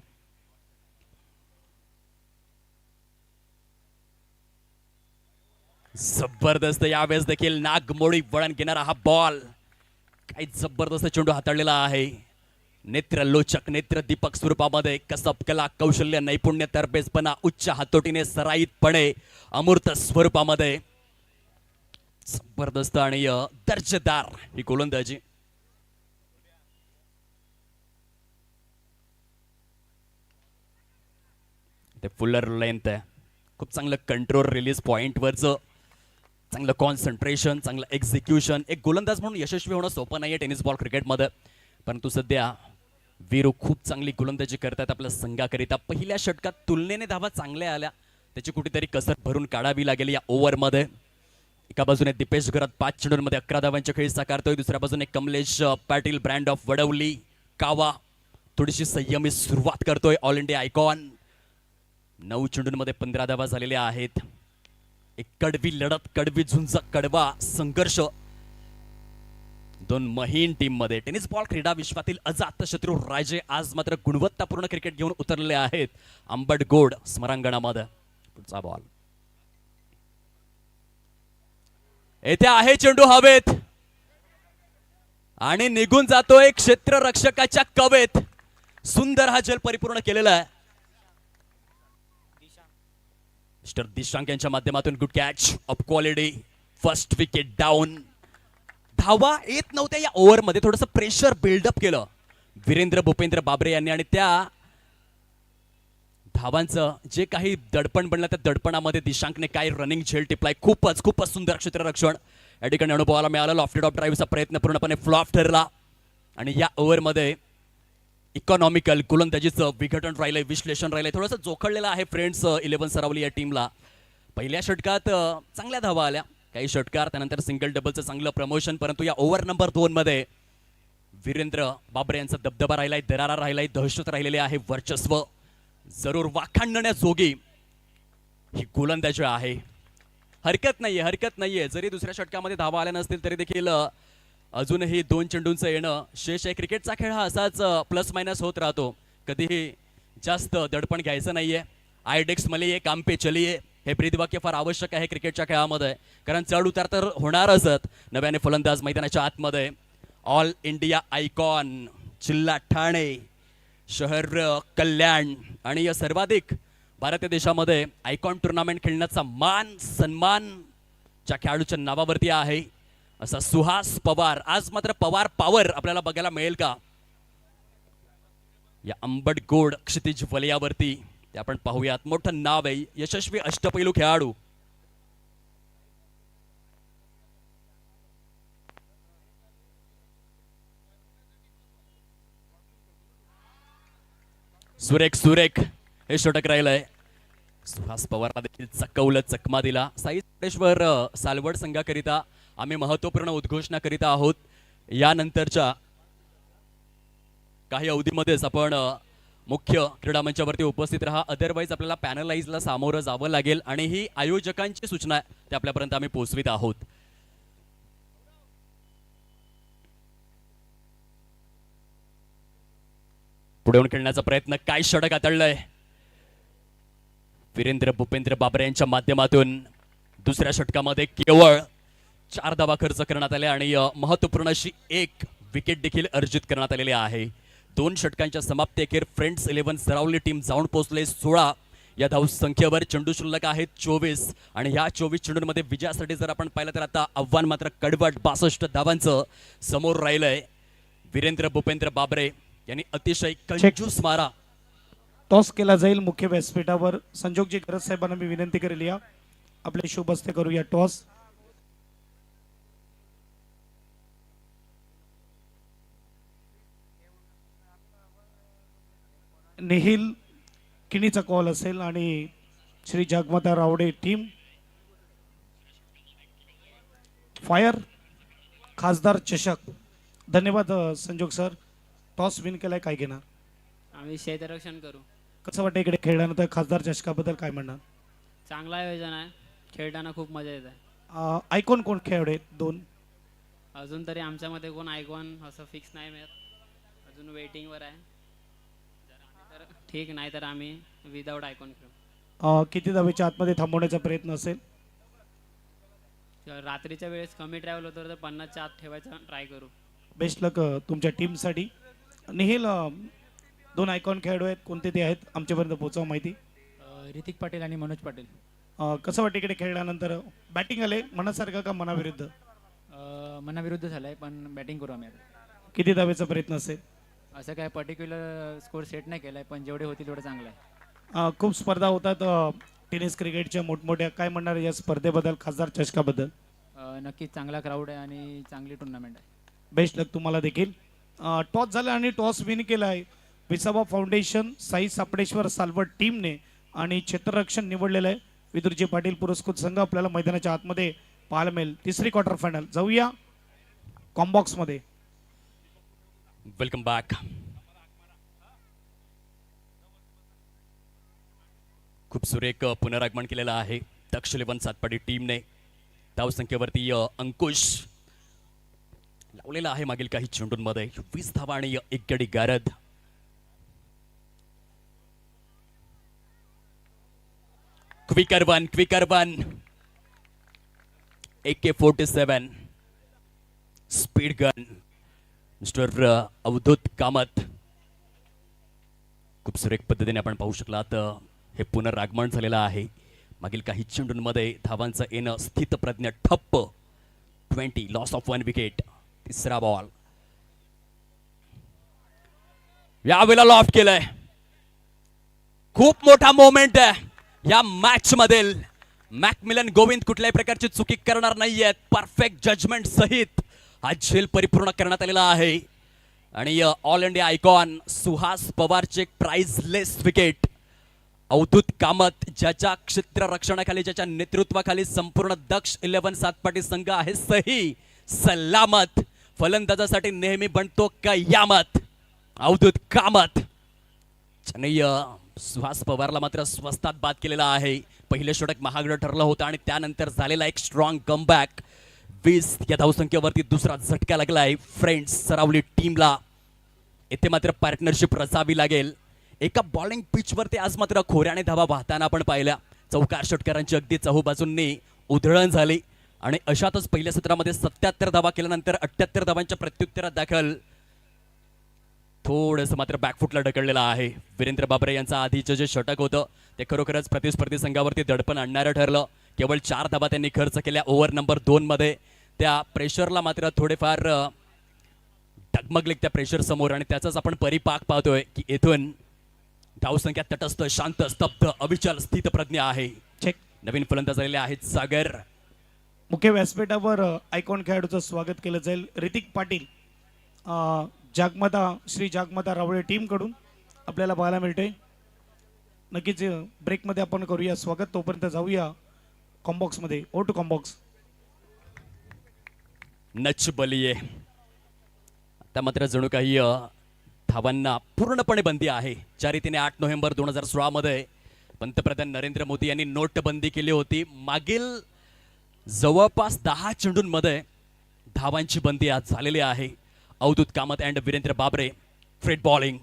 जबरदस्त. यावेळेस देखील नागमोडी वळण घेणारा हा बॉल काही जबरदस्त चेंडू हाताळलेला आहे. नेत्रलोचक नेत्र दीपक स्वरूपामध्ये कसब कला कौशल्य नैपुण्य तरबेजपणा उच्च हातोटीने सराईतपणे अमूर्त स्वरूपामध्ये जबरदस्त आणि दर्जेदार ही गोलंदाजी. ते फुलर लेंथ आहे. खूप चांगलं कंट्रोल रिलीज पॉइंटवरचं चांगलं कॉन्सन्ट्रेशन, चांगलं एक्झिक्युशन. एक गोलंदाज म्हणून यशस्वी होणं सोपं नाहीये टेनिस बॉल क्रिकेटमध्ये, परंतु सध्या वीरू खूप चांगली गोलंदाजी करतात आपल्या संघाकरिता. पहिल्या षटकात तुलनेने धावा चांगल्या आल्या, त्याची कुठेतरी कसर भरून काढावी लागेल या ओव्हरमध्ये. एका बाजूने दीपेश घरात 5 चेंडूंमध्ये 11 धावांच्या खेळी साकारतोय. दुसऱ्या बाजूने कमलेश पाटील ब्रँड ऑफ वडवली कावा थोडीशी संयमी सुरुवात करतोय. ऑल इंडिया आयकॉन 9 चेंडूंमध्ये 15 धावा झालेल्या आहेत. एक कडवी लढत, कडवी झुंज, कडवा संघर्ष दोन महीन टीम मध्ये. टेनिस बॉल क्रीडा विश्वातील अजात शत्रू राजे आज मात्र गुणवत्तापूर्ण क्रिकेट घेऊन उतरलेले आहेत अंबडगोड स्मरांगणामध्ये. पुढचा बॉल येथे आहे. चेंडू हवेत आणि निघून जातोय क्षेत्ररक्षकाच्या कवेत. सुंदर हा जल परिपूर्ण केलेला आहे. मिस्टर दिशांक यांच्या माध्यमातून good catch of quality. First wicket down. धावा येत नव्हत्या या ओव्हरमध्ये. थोडंसं प्रेशर बिल्डअप केलं वीरेंद्र भूपेंद्र बाबरे यांनी आणि त्या धावांचं जे काही दडपण बनलं त्या दडपणामध्ये दिशांकने काय रनिंग झेल टिपलाय. खूपच खूपच सुंदर क्षेत्ररक्षण या ठिकाणी अनुभवाला मिळालं. लॉफ्टेड ऑफ ड्राईव्हचा प्रयत्न पूर्णपणे फ्लॉप ठरला आणि या ओव्हरमध्ये इकॉनॉमिकल गोलंदाजीचं विघटन राहिलंय, विश्लेषण राहिलंय. थोडंसं जोखडलेलं आहे फ्रेंड्स 11 सरावली या टीमला. पहिल्या षटकात चांगल्या धावा आल्या, काही षटकार त्यानंतर सिंगल डबलचं चांगलं प्रमोशन, परंतु या ओव्हर नंबर 2 मध्ये वीरेंद्र बाबरे यांचा दबदबा राहिलाय, दरारा राहिलाय, दहशत राहिलेले आहे, वर्चस्व जरूर वाखाणण्याजोगी ही गोलंदाजी आहे. हरकत नाहीये, हरकत नाहीये. जरी दुसऱ्या षटकामध्ये धावा आल्या नसतील तरी देखील अजूनही 2 चेंडूंचं येणं शेष आहे. क्रिकेटचा खेळ हा असाच प्लस मायनस होत राहतो. कधीही जास्त दडपण घ्यायचं नाहीये. आयडेक्स मलिये काम पे चलिये हे ब्रीदवाक्य फार आवश्यक आहे क्रिकेटच्या खेळामध्ये, कारण चढ उतार तर होणारच. नव्याने फलंदाज मैदानाच्या आतमध्ये ऑल इंडिया आयकॉन जिल्हा ठाणे, शहर कल्याण आणि या सर्वाधिक भारत देशामध्ये आयकॉन टुर्नामेंट खेळण्याचा मान सन्मान ज्या खेळाडूच्या नावावरती आहे असा सुहास पवार. आज मात्र पवार पॉवर आपल्याला बघायला मिळेल का या अंबडगोड क्षितिज वलयावरती ते आपण पाहूयात. मोठं नाव आहे, यशस्वी अष्टपैलू खेळाडू. सुरेख सुरेख हे षटक राहिलंय. सुहास पवारला देखील चकवलं, चकमा दिला. साई सिद्धेश्वर सालवड संघाकरिता आम्ही महत्वपूर्ण उद्घोषणा करीत आहोत. यानंतरच्या काही अवधीमध्येच आपण मुख्य क्रीडा मंचावरती उपस्थित राहा, अदरवाईज आपल्याला पॅनलाइजला सामोरं जावं लागेल आणि ही आयोजकांची सूचना आहे ते आपल्यापर्यंत आम्ही पोहोचवित आहोत. पुढे येऊन खेळण्याचा प्रयत्न, काय षटक हाताळलंय वीरेंद्र भूपेंद्र बाबरे यांच्या माध्यमातून. दुसऱ्या षटकामध्ये केवळ 4 धावा खर्च करण्यात आले आणि महत्वपूर्ण अशी 1 विकेट देखील अर्जित करण्यात आलेली आहे. 2 षटकांच्या समाप्ती अखेर फ्रेंड्स 11 सरावली टीम जाऊन पोहोचले 16 या धाव संख्येवर. चेंडू शिल्लक आहेत 24 आणि ह्या 24 चेंडूंमध्ये विजयासाठी जर आपण पाहिलं तर आता आव्हान मात्र कडवट 62 धावांचं समोर राहिलंय. वीरेंद्र भूपेंद्र बाबरे यांनी अतिशय कंजूस मारा. टॉस केला जाईल मुख्य व्यासपीठावर. संजोगजी गरज साहेबांना मी विनंती करेल या आपले शुभ हस्ते करूया टॉस. नेहिल किनीचा कॉल असेल आणि श्री जगमाता रावडे टीम फायर खासदार चषक. धन्यवाद संजोग सर. टॉस विन केलाय, काय घेणार? आम्ही क्षेत्ररक्षण करू. कसं वाटतं इकडे खेळल्यानंतर खासदार चषकाबद्दल काय म्हणणार? चांगलं आयोजन आहे, खेळताना खूप मजा येत आहे. आयकॉन कोण खेळाडू आहेत? 2 अजून तरी आमच्यामध्ये कोण आयकॉन असं फिक्स नाही मिळत, अजून वेटिंगवर आहे. जर आले तर ठीक, नाही तर आम्ही विदाऊट आयकॉन खेळू. किती धावेच्या आतमध्ये थांबवण्याचा प्रयत्न असेल? जर रात्रीच्या वेळेस कमी ट्रॅव्हल होतं तर 50च्या आत ठेवायचा ट्राय करू. बेस्ट लक तुमच्या टीमसाठी. निहिल, 2 आयकॉन खेळाडू आहेत, कोणते ते आहेत आमच्यापर्यंत पोहोचवा माहिती. ऋतिक पाटील आणि मनोज पाटील. कसं वाटतं इकडे खेळल्यानंतर? बॅटिंग आले मनासारखं का मनाविरुद्ध? मनाविरुद्ध झालंय, पण बॅटिंग करू आम्ही आता. किती धावेचा प्रयत्न असेल? असं काय पर्टिक्युलर स्कोर सेट नाही केलाय, पण जेवढे होतील तेवढं चांगलं आहे. खूप स्पर्धा होतात टेनिस क्रिकेटच्या मोठमोठ्या. काय म्हणणार या स्पर्धेबद्दल, खासदार चषकाबद्दल? नक्कीच चांगला क्राऊड आहे आणि चांगली टुर्नामेंट आहे. बेस्ट लक तुम्हाला देखील. टॉस झाला आणि टॉस विन केला आहे विसावा फाउंडेशन साई सापडेश्वर सालवट टीमने आणि क्षेत्ररक्षण निवडलेलं आहे विदुरजी पाटील पुरस्कृत संघ. आपल्याला मैदानाच्या आतमध्ये पाहायला मिळेल. तिसरी क्वार्टर फायनल. जाऊया कॉम्बॉक्स मध्ये. Welcome back. खूप सुरेख पुनरागमन केलेलं आहे दक्ष 11 सातपाडी टीमने. धावसंख्येवरती अंकुश लावलेला आहे मागील काही चेंडूंमध्ये. 20 धावा आणि 1 गडी गारद. Quicker one AK-47 speed gun mister Avdhoot Kamat. खूप सुरेख पद्धतीने आपण पाहू शकलात हे पुनरागमन झालेलं आहे. मागील काही चेंडूंमध्ये धावांचं येणं स्थितप्रज्ञ ठप्प. 20 लॉस ऑफ 1 विकेट. तिसरा बॉल यावेळेला लॉफ्ट केलंय. खूप मोठा मोमेंट आहे या मॅच मधील. मॅकमिलन गोविंद कुठल्याही प्रकारची चुकी करणार नाहीयेत. परफेक्ट जजमेंट सहित हा झेल परिपूर्ण करण्यात आलेला आहे आणि ऑल इंडिया आयकॉन सुहास पवारचे प्राइजलेस विकेट. अवधूत कामत ज्याच्या क्षेत्ररक्षणाखाली, ज्याच्या नेतृत्वाखाली संपूर्ण दक्ष 11 सातपाटी संघ आहे सही सलामत. फलंदाजासाठी नेहमी बनतो कयामत. अवधूत कामत ज्याने सुहास पवारला मात्र स्वस्तात बाद केलेला आहे. पहिले षटक महागडं ठरलं होतं आणि त्यानंतर झालेला एक स्ट्रॉंग कमबॅक. 20 या धावसंख्येवरती दुसरा झटका लागलाय फ्रेंड्स सरावली टीमला. येथे मात्र पार्टनरशिप रचावी लागेल. एका बॉलिंग पिचवरती आज मात्र खोऱ्याने धावा वाहताना आपण पाहिल्या. चौकार षटकारांची अगदी चहूबाजूंनी उधळण झाली आणि अशातच पहिल्या सत्रामध्ये 77 धावा केल्यानंतर 78 धावांच्या प्रत्युत्तरात दाखल थोडंसं मात्र बॅकफुटला ढकललेलं आहे. वीरेंद्र बाबरे यांचं आधीचं जे षटक होतं ते खरोखरच प्रतिस्पर्धी संघावरती दडपण आणणारं ठरलं. केवळ 4 धावा त्यांनी खर्च केल्या ओव्हर नंबर 2 मध्ये. त्या प्रेशरला मात्र थोडेफार डगमगले त्या प्रेशर समोर आणि त्याचाच आपण परिपाक पाहतोय की येथून धावसंख्या तटस्थ, शांत, स्तब्ध, अविचल, स्थितप्रज्ञ आहे. चेक. नवीन फलंदाज झालेले आहेत सागर. मुख्य व्यासपीठावर आयकॉन खेळाडूचं स्वागत केलं जाईल. ऋतिक पाटील श्री जागमाता रावळे टीम कडून आपल्याला पाहायला मिळते. नक्कीच ब्रेकमध्ये आपण करूया स्वागत. तोपर्यंत जाऊया कॉम्बॉक्स मध्ये. O to combox. Nach Baliye आता मात्र जणू काही धावांना पूर्णपणे बंदी आहे. ज्या रीतीने 8 नोव्हेंबर 2016 मध्ये पंतप्रधान नरेंद्र मोदी यांनी नोटबंदी केली होती, मागील जवळपास 10 चेंडूंमध्ये धावांची बंदी आज झालेली आहे. Avadhoot Kamat and Virendra Babare freight bowling.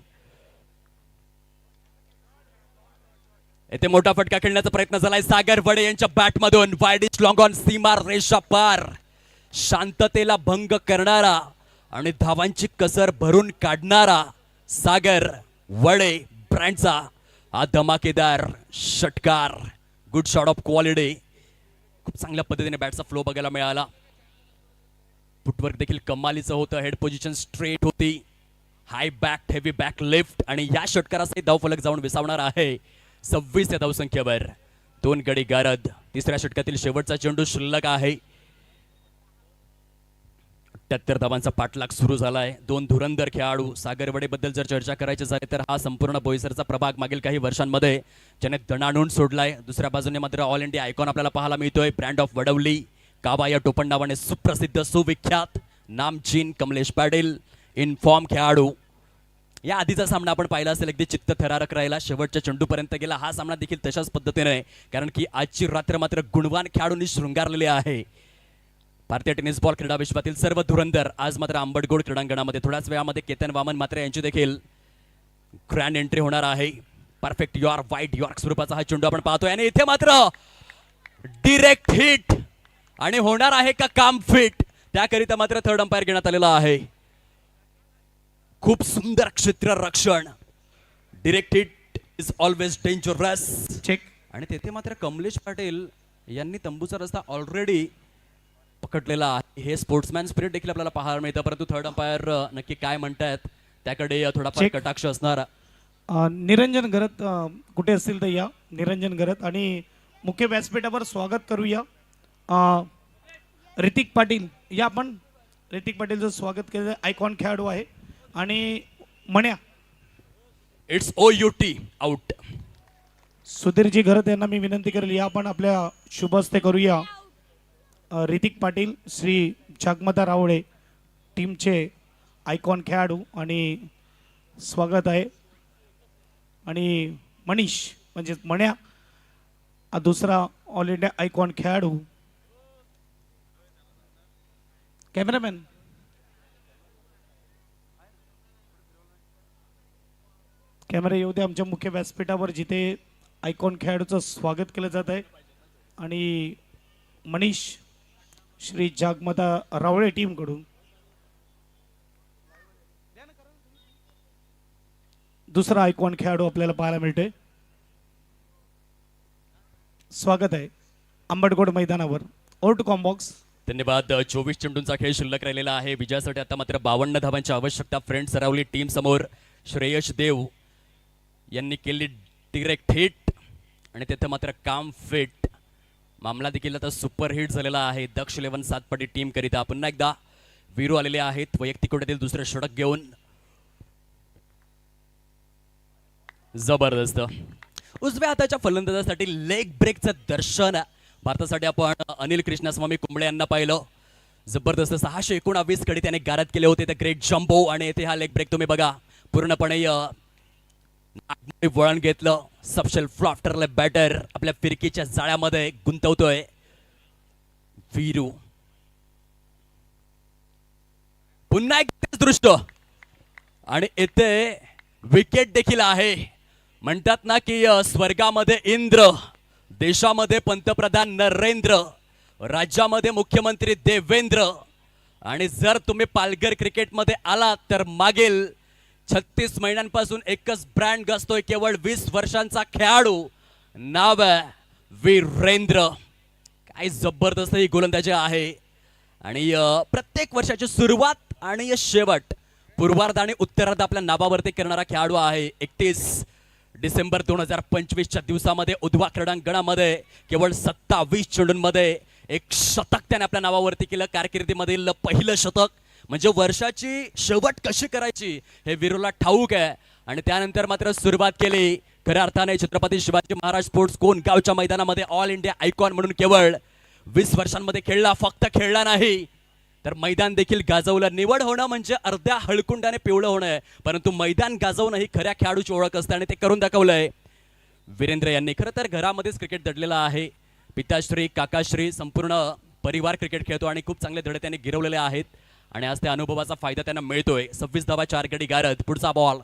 येथे मोठा फटका खेळण्याचा प्रयत्न झालाय सागर वडे यांच्या बॅटमधून. वाईड इज लॉंग ऑन, सीमा रेषा पार, शांततेला भंग करणारा आणि धावांची कसर भरून काढणारा सागर वडे ब्रँडचा हा धमाकेदार षटकार. Good shot of quality. खूप चांगल्या पद्धतीने बॅटचा फ्लो बघायला मिळाला. फुटवर्क देखील कमालीचं होतं. हेड पोझिशन स्ट्रेट होती. हाय बॅक, हेवी बॅक लिफ्ट आणि या षटकारासही धावफलक जाऊन विसावणार आहे 26 या धावसंख्येवर. 2 गडी गारद. तिसऱ्या षटकातील शेवटचा चेंडू शिल्लक आहे. 78 धावांचा पाठलाग सुरू झालाय. 2 धुरंधर खेळाडू. सागर वडेबद्दल जर चर्चा करायची झाली तर हा संपूर्ण बोईसरचा प्रभाग मागील काही वर्षांमध्ये ज्याने दणाणून सोडलाय. दुसऱ्या बाजूने मात्र ऑल इंडिया आयकॉन आपल्याला पाहायला मिळतोय. ब्रँड ऑफ वडवली, काबा या टोपण नावाने सुप्रसिद्ध सुविख्यात नामचीन कमलेश पाटील इन फॉर्म खेळाडू. या आधीचा सामना आपण पाहिला असेल, अगदी चित्त थरारक राहिला, शेवटच्या चेंडूपर्यंत गेला. हा सामना देखील तशाच पद्धतीने, कारण की आजची रात्र मात्र गुणवान खेळाडूंनी शृंगारलेली आहे. भारतीय टेनिस बॉल क्रीडा विश्वातील सर्व धुरंधर आज मात्र आंबडगोड क्रीडांगणामध्ये. थोड्याच वेळामध्ये केतन वामन मात्र यांची देखील ग्रँड एंट्री होणार आहे. परफेक्ट यॉर्क, वाईट यॉर्क स्वरूपाचा हा चेंडू आपण पाहतोय आणि इथे मात्र डिरेक्ट हिट. आणि होणार आहे का काम फिट, त्याकरिता मात्र थर्ड अंपायर घेण्यात आलेला आहे. खूप सुंदर क्षेत्ररक्षण. Direct hit is always dangerous. Check. आणि तेथे मात्र कमलेश पाटील यांनी तंबूचा रस्ता ऑलरेडी पकडलेला आहे. हे स्पोर्ट्समॅन स्पिरिट देखील आपल्याला पाहायला मिळतं. परंतु थर्ड अंपायर नक्की काय म्हणतायत त्याकडे थोडाफार Check. कटाक्ष असणार. निरंजन गरत कुठे असतील तर या. निरंजन गरत. आणि मुख्य व्यासपीठावर स्वागत करूया ऋतिक पाटील. या आपण ऋतिक पाटीलचं स्वागत केलं. आयकॉन खेळाडू आहे. आणि मण्या इट्स OUT आउट. सुधीरजी घरत यांना मी विनंती करेल, या आपण आपल्या शुभ हस्ते करूया. ऋतिक पाटील, श्री जागमता रावळे टीमचे आयकॉन खेळाडू आणि स्वागत आहे. आणि मनीष म्हणजे मण्या हा दुसरा ऑल इंडिया आयकॉन खेळाडू. कॅमेरामॅन कॅमेरा येऊ दे आमच्या मुख्य व्यासपीठावर, जिथे आयकॉन खेळाडूचं स्वागत केलं जात आहे. आणि मनीष श्री जागमता रावळे टीमकडून दुसरा आयकॉन खेळाडू आपल्याला पाहायला मिळतोय. स्वागत आहे आंबडगोड मैदानावर. Over to combox. धन्यवाद. 24 चेंडूंचा खेळ शिल्लक राहिलेला आहे. विजयासाठी आता मात्र 52 धावांची आवश्यकता. फ्रेंड सरावली टीम समोर. श्रेयश देव यांनी केली डिरेक्ट हिट आणि तिथे मात्र काम फिट. मामला देखील आता सुपर हिट झालेला आहे दक्ष 11 सातपाटी टीम करिता. पुन्हा एकदा वीरू आलेले आहेत वैयक्तिक कोट्यातील दुसरे षटक घेऊन. जबरदस्त. उजव्या हाताच्या फलंदाजासाठी लेग ब्रेकचं दर्शन भारतासाठी आपण अनिल कृष्णस्वामी कुंबळे यांना पाहिलं. जबरदस्त 619 कडे त्याने गारद केले होते. त्या ग्रेट जम्बो आणि येथे हा लेग ब्रेक तुम्ही बघा पूर्णपणे वळण घेतलं. सबशेल फ्लॉफ्टरले बॅटर आपल्या फिरकीच्या जाळ्यामध्ये गुंतवतोय वीरू. पुन्हा एक दृष्ट आणि येथे विकेट देखील आहे. म्हणतात ना की स्वर्गामध्ये इंद्र, देशामध्ये पंतप्रधान नरेंद्र, राज्यामध्ये मुख्यमंत्री देवेंद्र. आणि जर तुम्ही पालघर क्रिकेटमध्ये आलात तर मागील 36 महिन्यांपासून एकच ब्रँड गाजतोय, केवळ 20 वर्षांचा खेळाडू. नाव आहे वीरेंद्र. काय जबरदस्त ही गोलंदाजी आहे. आणि प्रत्येक वर्षाची सुरुवात आणि शेवट पूर्वार्ध आणि उत्तरार्ध आपल्या नावावरती करणारा खेळाडू आहे. 31 डिसेंबर 2025च्या दिवसामध्ये उधवा क्रीडांगणामध्ये केवळ 27 चेंडूंमध्ये एक शतक त्याने आपल्या नावावरती केलं. कारकिर्दीमधील पहिलं शतक. म्हणजे वर्षाची शेवट कशी करायची हे वीरूला ठाऊक आहे. आणि त्यानंतर मात्र सुरुवात केली खऱ्या अर्थाने छत्रपती शिवाजी महाराज स्पोर्ट्स कोण गावच्या मैदानामध्ये ऑल इंडिया आयकॉन म्हणून केवळ 20 वर्षांमध्ये खेळला. फक्त खेळला नाही तर मैदान देखील गाजवलं. निवड होणं म्हणजे अर्ध्या हळकुंडाने पिवळं होणं आहे, परंतु मैदान गाजवणं ही खऱ्या खेळाडूची ओळख असते आणि ते करून दाखवलंय वीरेंद्र यांनी. खरं तर घरामध्येच क्रिकेट दडलेलं आहे. पिताश्री काकाश्री संपूर्ण परिवार क्रिकेट खेळतो आणि खूप चांगले धडे त्यांनी गिरवलेले आहेत आणि आज त्या अनुभवाचा फायदा त्यांना मिळतोय. 26 धावा 4 गडी गारद. पुढचा ball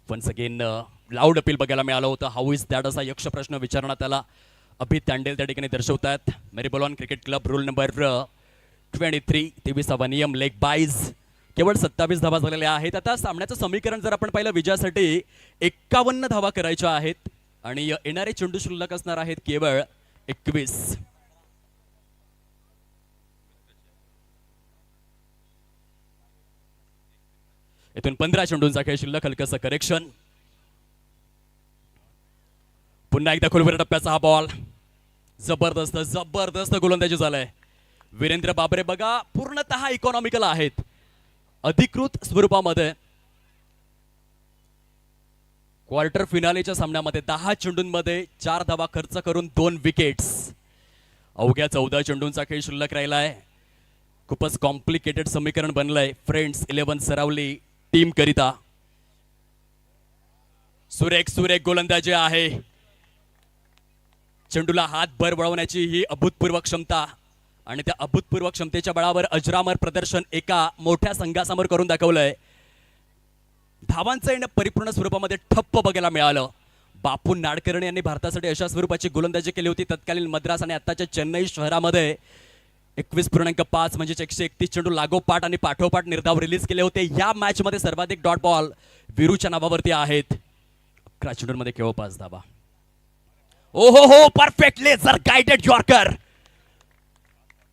once again loud appeal बघायला मिळालं होतं. हाऊ इज दॅट असा यक्ष प्रश्न विचारण्यात आला. अभित तांडेल त्या ठिकाणी दर्शवतात. मेरीबॉलॉन क्रिकेट क्लब रूल नंबर 23 23वा नियम लेग बाईज. केवळ 27 धावा झालेल्या आहेत. आता सामन्याचं समीकरण जर आपण पाहिलं विजयासाठी 51 धावा करायच्या आहेत आणि येणारे चेंडू शिल्लक असणार आहेत केवळ 21. इथून 15 चेंडूंचा खेळ शिल्लक. हलकसं करेक्शन. पुन्हा एकदा खोलवर टप्प्याचा हा बॉल. जबरदस्त जबरदस्त गोलंदाजी झालाय. वीरेंद्र बाबरे बघा पूर्णतः इकॉनॉमिकल आहेत. अधिकृत स्वरूपामध्ये क्वार्टर फिनालेच्या सामन्यामध्ये 10 चेंडूंमध्ये 4 धावा खर्च करून 2 विकेट्स. अवघ्या 14 चेंडूंचा खेळ शिल्लक राहिलाय. खूपच कॉम्प्लिकेटेड समीकरण बनलंय फ्रेंड्स 11 सरावली टीम करिता. सुरेख सुरेख गोलंदाजी आहे. चेंडूला हात भर वळवण्याची ही अभूतपूर्व क्षमता आणि त्या अभूतपूर्व क्षमतेच्या बळावर अजरामर प्रदर्शन एका मोठ्या संघासमोर करून दाखवलंय. धावांचं येणं परिपूर्ण स्वरूपामध्ये ठप्प बघायला मिळालं. बापू नाडकर्णी यांनी भारतासाठी अशा स्वरूपाची गोलंदाजी केली होती तत्कालीन मद्रास आणि आत्ताच्या चेन्नई शहरामध्ये. 21.5 म्हणजे 131 चेंडू लागोपाठ आणि पाठोपाठ निर्धाव रिलीज केले होते. या मॅच मध्ये सर्वाधिक डॉट बॉल वीरूच्या नावावरती आहेत. 11 चेंडूंमध्ये केवळ 5 धावा. ओहो हो परफेक्ट लेझर गाइडेड यॉर्कर.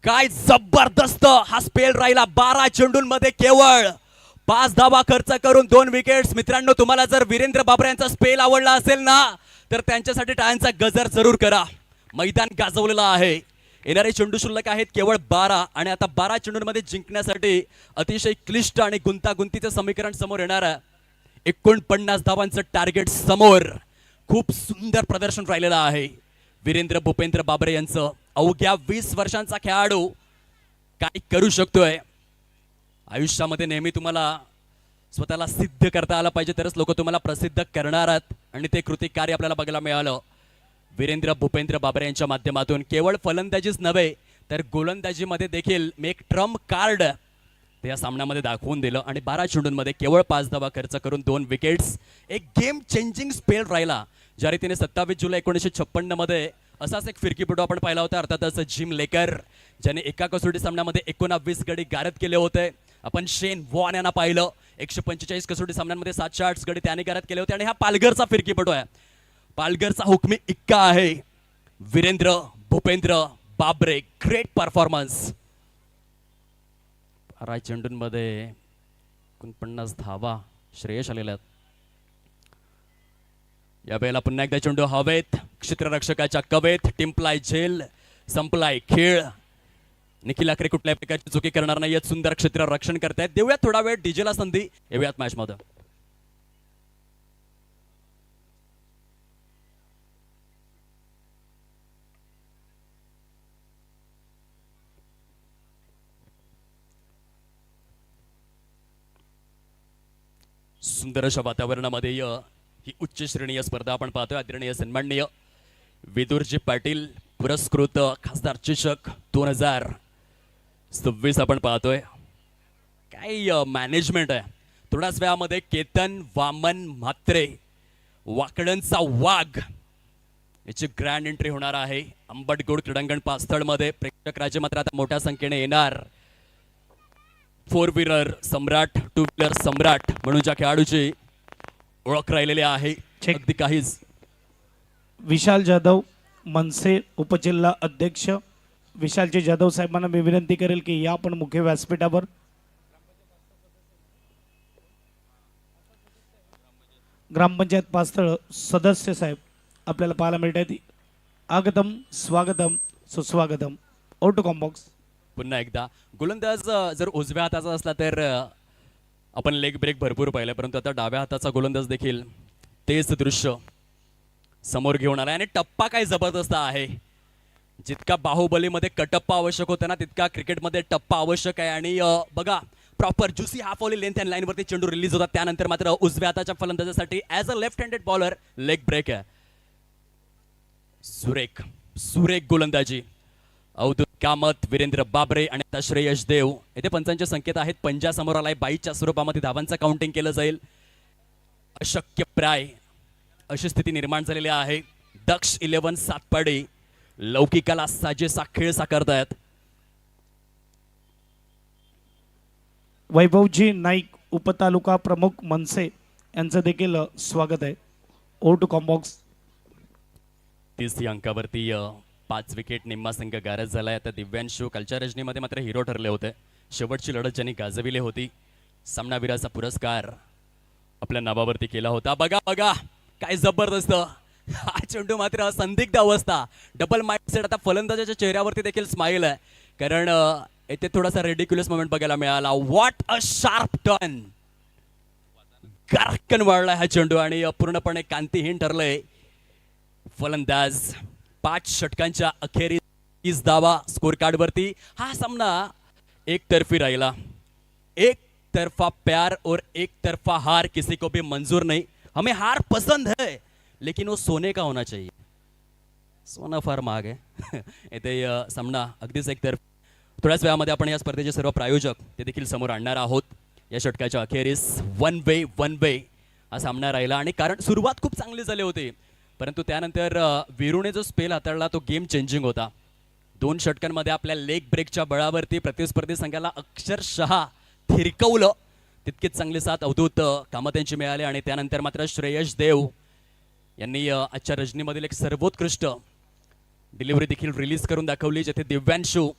काय जबरदस्त हा स्पेल राहिला. 12 चेंडूंमध्ये केवळ 5 धावा खर्च करून 2 विकेट्स. मित्रांनो तुम्हाला जर वीरेंद्र बाबरे यांचा स्पेल आवडला असेल ना तर त्यांच्यासाठी टाळ्यांचा गजर जरूर करा. मैदान गाजवलेलं आहे. येणारे चेंडू शिल्लक आहेत केवळ 12 आणि आता 12 चेंडूंमध्ये जिंकण्यासाठी अतिशय क्लिष्ट आणि गुंतागुंतीचं समीकरण समोर येणार आहे. 49 धावांचं टार्गेट समोर. खूप सुंदर प्रदर्शन राहिलेलं आहे वीरेंद्र भूपेंद्र बाबरे यांचं. अवघ्या 20 वर्षांचा खेळाडू काय करू शकतोय. आयुष्यामध्ये नेहमी तुम्हाला स्वतःला सिद्ध करता आलं पाहिजे तरच लोक तुम्हाला प्रसिद्ध करणार आहेत आणि ते कृती कार्य आपल्याला बघायला मिळालं वीरेंद्र भूपेंद्र बाबरे यांच्या माध्यमातून. केवळ फलंदाजीच नव्हे तर गोलंदाजीमध्ये देखील मेक ट्रम्प कार्ड ते या सामन्यामध्ये दाखवून दिलं आणि 12 चेंडूंमध्ये केवळ 5 धावा खर्च करून 2 विकेट्स. एक गेम चेंजिंग स्पेल राहिला. ज्या रीतीने 27 जुलै 1956 मध्ये असाच एक फिरकीपटू आपण पाहिला होता अर्थातच जिम लेकर ज्याने एका कसोटी सामन्यामध्ये 19 गडी गारद केले होते. आपण शेन वॉन यांना पाहिलं 145 कसोटी सामन्यांमध्ये 708 गडी त्याने गारद केले होते आणि हा पालघरचा फिरकीपटू आहे. पालघरचा हुकमी इक्का आहे वीरेंद्र भूपेंद्र बाबरे. Great performance. 12 चेंडूंमध्ये 49 धावा श्रेयश आलेल्या आहेत. यावेळेला पुन्हा एकदा चेंडू हवेत. क्षेत्ररक्षकाच्या कवेत. टिंपलाय झेल संपलाय खेळ. निखिल आखरे कुठल्याही प्रकारची चुकी करणार नाहीयेत. सुंदर क्षेत्र रक्षण करतायत. देऊयात थोडा वेळ डीजेला संधी. येऊयात मॅच मध्ये. सुंदर अशा वातावरणामध्ये ही उच्च श्रेणीय स्पर्धा आपण पाहतोय. आदरणीय सन्माननीय विदुरजी पाटील पुरस्कृत खासदार चषक 2026 आपण पाहतोय. काय मॅनेजमेंट आहे. थोड्याच वेळामध्ये केतन वामन म्हात्रे वाकडणचा वाघ याची ग्रँड एंट्री होणार आहे अंबटगोड क्रीडांगण पास्थळमध्ये. प्रेक्षक राज्य मात्र आता मोठ्या संख्येने येणार. 4 व्हीलर सम्राट 2 व्हीलर सम्राट म्हणून ज्या खेळाडूची ओळख राहिलेली आहे अगदी काहीच. विशाल जाधव मनसे उपजिल्हा अध्यक्ष विशालजी जाधव साहेबांना मी विनंती करेल की या आपण मुख्य व्यासपीठावर. ग्रामपंचायत पास्थळ सदस्य साहेब आपल्याला पाहायला मिळतात. आगतम स्वागतम सुस्वागतम. आउट टू कॉम्बॉक्स. पुन्हा एकदा गोलंदाज जर उजव्या हाताचा असला तर आपण लेग ब्रेक भरपूर पाहिलं परंतु आता डाव्या हाताचा गोलंदाज देखील तेच दृश्य समोर घेऊन आलाय आणि टप्पा काय जबरदस्त आहे. जितका बाहुबलीमध्ये कटप्पा आवश्यक होता ना तितका क्रिकेटमध्ये टप्पा आवश्यक आहे. आणि बघा proper juicy half volley length and लाईनवरती चेंडू रिलीज होता. त्यानंतर मात्र उजव्या हाताच्या फलंदाजासाठी as a left handed bowler leg break आहे. सुरेख सुरेख गोलंदाजी. अवधूत कामत, वीरेंद्र बाबरे आणि आता श्रेयस देव. येथे पंचांचे संकेत आहेत. पंजा समोर आलाय. 22च्या स्वरूपामध्ये धावांचं काउंटिंग केलं जाईल. अशक्य प्राय अशी स्थिती निर्माण झालेली आहे. दक्ष 11 सातपाडी लौकिकाला साजेसा खेळ साकारतायत. वैभवजी नाईक उपतालुका प्रमुख मनसे यांचं देखील स्वागत आहे. O to combox. 30 अंकावरती 5 विकेट. निम्मा संघ गारज झालाय. आता दिव्यांशू कालच्या रजनीमध्ये मात्र हिरो ठरले होते. शेवटची लढत ज्यांनी गाजविली होती सामनावीराचा पुरस्कार आपल्या नावावरती केला होता. बघा बघा काय जबरदस्त हा चेंडू. मात्र संदिग्ध अवस्था. Double mindset. आता फलंदाजाच्या चेहऱ्यावरती देखील स्माईल आहे कारण येथे थोडासा रेडिक्युलस मोमेंट बघायला मिळाला. What a sharp turn. गारकन वाढलाय हा चेंडू आणि पूर्णपणे कांतीहीन ठरलंय. फलंदाज 5 षटकांच्या अखेरीस धावा स्कोर कार्डवरती. हा सामना एकतर्फी राहिला. एक तरफा प्यार और एक तरफा हार किसी को भी मंजूर नहीं. हमें हार पसंद है लेकिन वो सोने का होना चाहिए. सोनं फार महाग आहे. येथे सामना अगदीच एकतर्फी. थोड्याच वेळामध्ये आपण या स्पर्धेचे सर्व प्रायोजक ते देखील समोर आणणार आहोत. या षटकाच्या अखेरीस वन वे हा सामना राहिला आणि कारण सुरुवात खूप चांगली झाली होती परंतु त्यानंतर वीरूने जो स्पेल हाताळला तो गेम चेंजिंग होता. 2 षटकांमध्ये आपल्या लेग ब्रेकच्या बळावरती प्रतिस्पर्धी संघाला अक्षरशः थिरकवलं. तितकीच चांगली साथ अवधूत कामत यांची मिळाली आणि त्यानंतर मात्र श्रेयस देव यांनी आजच्या रजनीमधील एक सर्वोत्कृष्ट डिलिव्हरी देखील रिलीज करून दाखवली जिथे दिव्यांशू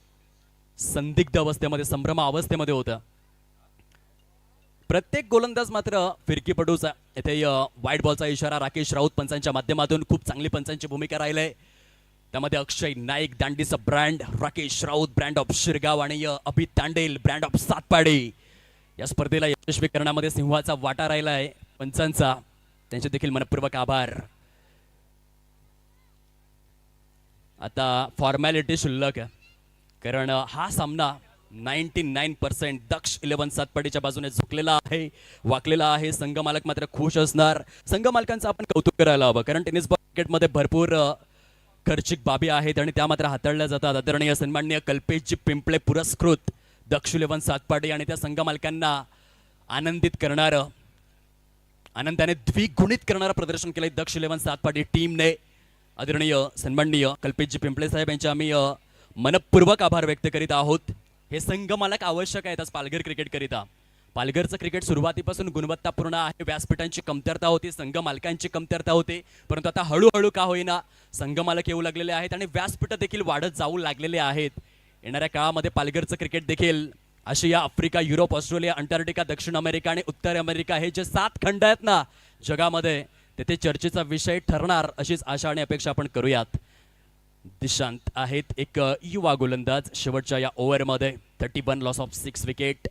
संदिग्ध अवस्थेमध्ये संभ्रम अवस्थेमध्ये होता. प्रत्येक गोलंदाज मात्र फिरकीपटूचा. येथे वाईट बॉलचा इशारा राकेश राऊत पंचांच्या माध्यमातून. खूप चांगली पंचांची भूमिका राहिली आहे. त्यामध्ये अक्षय नाईक दांडीचा brand, Rakesh Raut brand of Shirgaon आणि अभि तांडेल ब्रँड ऑफ सातपाडी या स्पर्धेला यशस्वी करण्यामध्ये सिंहाचा वाटा राहिला आहे पंचांचा. त्यांचे देखील मनपूर्वक आभार. आता फॉर्मॅलिटी शुल्लक आहे कारण हा सामना 99% दक्ष 11 सातपाडीच्या बाजूने झुकलेला आहे, वाकलेला आहे. संघ मालक मात्र खुश असणार. संघ मालकांचं आपण कौतुक करायला हवं कारण टेनिस क्रिकेटमध्ये भरपूर खर्चिक बाबी आहेत आणि त्या मात्र हाताळल्या जातात. आदरणीय सन्माननीय कल्पेशजी पिंपळे पुरस्कृत दक्ष 11 सातपाडी आणि त्या संघ मालकांना आनंदित करणारं, आनंदाने द्विगुणित करणारं प्रदर्शन केलंय दक्ष 11 सातपाडी टीमने. आदरणीय सन्माननीय कल्पेशजी पिंपळे साहेब यांचे आम्ही मनपूर्वक आभार व्यक्त करीत आहोत. हे संघ मालक आवश्यक आहेत आज पालघर क्रिकेटकरिता. पालघरचं क्रिकेट सुरुवातीपासून गुणवत्तापूर्ण आहे. व्यासपीठांची कमतरता होती, संघ मालकांची कमतरता होती परंतु आता हळूहळू का होईना संघ मालक येऊ लागलेले आहेत आणि व्यासपीठ देखील वाढत जाऊ लागलेले आहेत. येणाऱ्या काळामध्ये पालघरचं क्रिकेट देखील आशिया, आफ्रिका, युरोप, ऑस्ट्रेलिया, अंटार्क्टिका, दक्षिण अमेरिका आणि उत्तर अमेरिका हे जे 7 खंड आहेत ना जगामध्ये तेथे चर्चेचा विषय ठरणार अशीच आशा आणि अपेक्षा आपण करूयात. दिशांत आहेत एक युवा गोलंदाज शेवटच्या या ओव्हरमध्ये. 31 लॉस ऑफ 6 विकेट.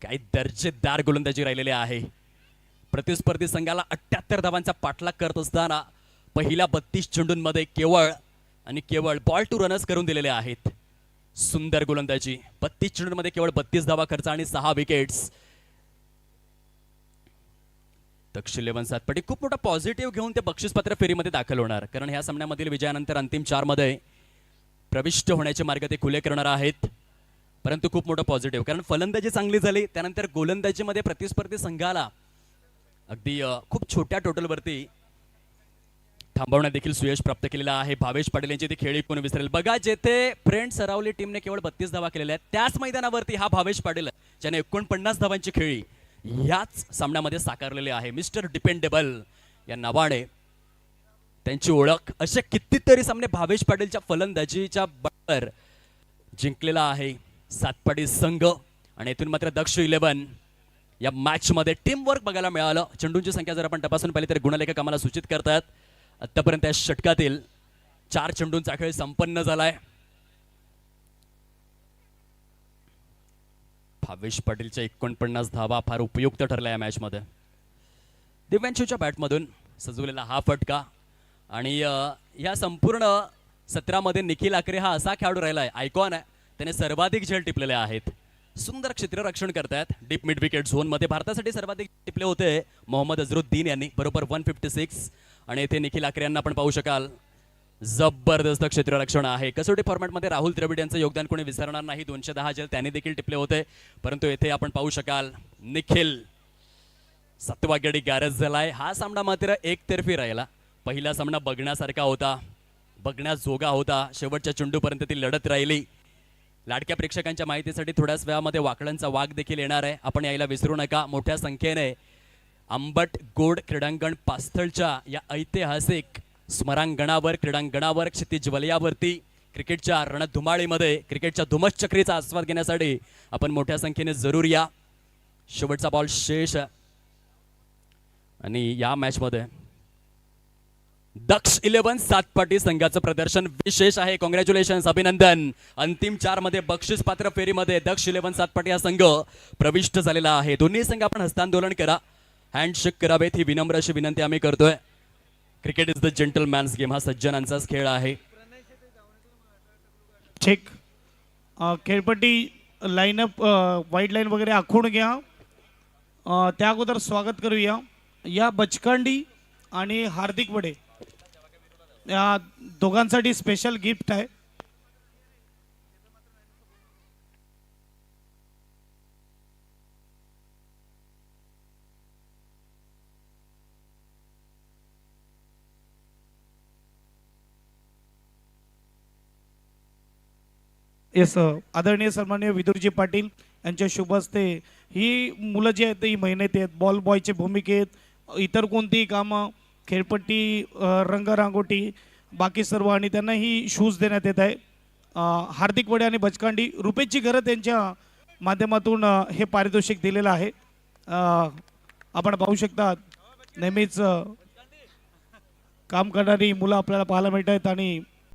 काही दर्जेदार गोलंदाजी राहिलेली आहे. प्रतिस्पर्धी संघाला 78 धावांचा पाठलाग करत असताना पहिल्या 32 चेंडूंमध्ये केवळ आणि केवळ बॉल टू रनर्स करून दिलेले आहेत. सुंदर गोलंदाजी. 32 चेंडूंमध्ये केवळ 32 धावा खर्च आणि 6 विकेट्स. दक्ष 11 सातपाडी खूप मोठा पॉझिटिव्ह घेऊन ते बक्षीसपत्र फेरीमध्ये दाखल होणार कारण ह्या सामन्यामधील विजयानंतर अंतिम 4 मध्ये प्रविष्ट होण्याचे मार्ग ते खुले करणार आहेत. परंतु खूप मोठं पॉझिटिव्ह कारण फलंदाजी चांगली झाली त्यानंतर गोलंदाजीमध्ये प्रतिस्पर्धी संघाला अगदी खूप छोट्या टोटलवरती थांबवण्यात देखील सुयश प्राप्त केलेला आहे. भावेश पाटील यांची ती खेळी कोण विसरेल. बघा जेथे फ्रेंड सरावली टीमने केवळ 32 धावा केलेल्या आहेत त्याच मैदानावरती हा भावेश पाटील ज्याने 49 धावांची खेळी याच सामन्यामध्ये साकारलेले आहे. मिस्टर डिपेंडेबल या नावाने त्यांची ओळख. असे कितीतरी सामने भावेश पाटीलच्या फलंदाजीच्या बळावर जिंकलेला आहे सातपाडी संघ आणि इथून मात्र दक्ष 11 या मॅच मध्ये टीम वर्क बघायला मिळालं. चेंडूंची संख्या जर आपण तपासून पाहिली तर गुणलेखक आम्हाला सूचित करतात आतापर्यंत या षटकातील 4 चेंडूंचा खेळ संपन्न झालाय. भावेश पाटीलच्या 49 धावा फार उपयुक्त ठरल्या या मॅच मध्ये. दिव्यांशूच्या बॅटमधून सजवलेला हा फटका आणि या संपूर्ण सत्रामध्ये निखिल आकरे हा असा खेळाडू राहिला आहे, आयकॉन आहे, त्याने सर्वाधिक झेल टिपलेले आहेत. सुंदर क्षेत्ररक्षण करतायत डीप मिड विकेट झोनमध्ये. भारतासाठी सर्वाधिक टिपले होते मोहम्मद अझरुद्दीन यांनी, बरोबर 156. आणि येथे निखिल आकरे यांना आपण पाहू शकाल, जबरदस्त क्षेत्ररक्षण आहे. कसोटी फॉर्मॅटमध्ये राहुल द्रविड यांचं योगदान कोणी विसरणार नाही. 210 झेल त्यांनी देखील टिपले होते, परंतु येथे आपण पाहू शकाल निखिल 7वा गडी गॅरेज झालाय. हा सामना मात्र एकतर्फी राहिला. पहिला सामना बघण्यासारखा होता, बघण्याजोगा होता. शेवटच्या चेंडूपर्यंत ती लढत राहिली. लाडक्या प्रेक्षकांच्या माहितीसाठी थोड्याच वेळामध्ये वाकड्यांचा वाघ देखील येणार आहे, आपण यायला विसरू नका. मोठ्या संख्येने अंबट गोड क्रीडांगण पास्थळच्या या ऐतिहासिक स्मरांगणावर, क्रीडांगणावर, क्षितिज वलयावरती क्रिकेटच्या रणधुमाळीमध्ये, क्रिकेटच्या धुमश्चक्रीचा आस्वाद घेण्यासाठी आपण मोठ्या संख्येने जरूर या. शेवटचा बॉल शेष आणि या मॅचमध्ये दक्ष 11 सातपाटी संघाचं प्रदर्शन विशेष आहे. कॉंग्रॅच्युलेशन्स, अभिनंदन. अंतिम 4 मध्ये बक्षीस पात्र फेरीमध्ये दक्ष 11 सातपाटी हा संघ प्रविष्ट झालेला आहे. दोन्ही संघ आपण हस्तांदोलन करा, हँडशेक करावेत ही विनम्र अशी विनंती आम्ही करतोय. क्रिकेट इज द जेंटलमॅन्स गेम, हा सज्जनांचाच खेळ आहे. चेक खेळपट्टी लाईनअप वाईट लाईन वगैरे आखून घ्या. त्या अगोदर स्वागत करूया या बचकांडी आणि हार्दिक वडे या दोघांसाठी स्पेशल गिफ्ट आहे. येस, आदरणीय सन्माननीय विदुरजी पाटील यांच्या शुभ हस्ते ही मुलं जी आहेत ही मेहनती आहेत, बॉल बॉयचे भूमिकेत, इतर कोणतीही कामं, खेळपट्टी, रंगरांगोटी, बाकी सर्व, आणि त्यांना ही शूज देण्यात येत आहे. हार्दिक वडे आणि बचकांडी रुपेशची घरं त्यांच्या माध्यमातून हे पारितोषिक दिलेलं आहे. आपण पाहू शकता नेहमीच काम करणारी मुलं आपल्याला पाहायला मिळत आहेत आणि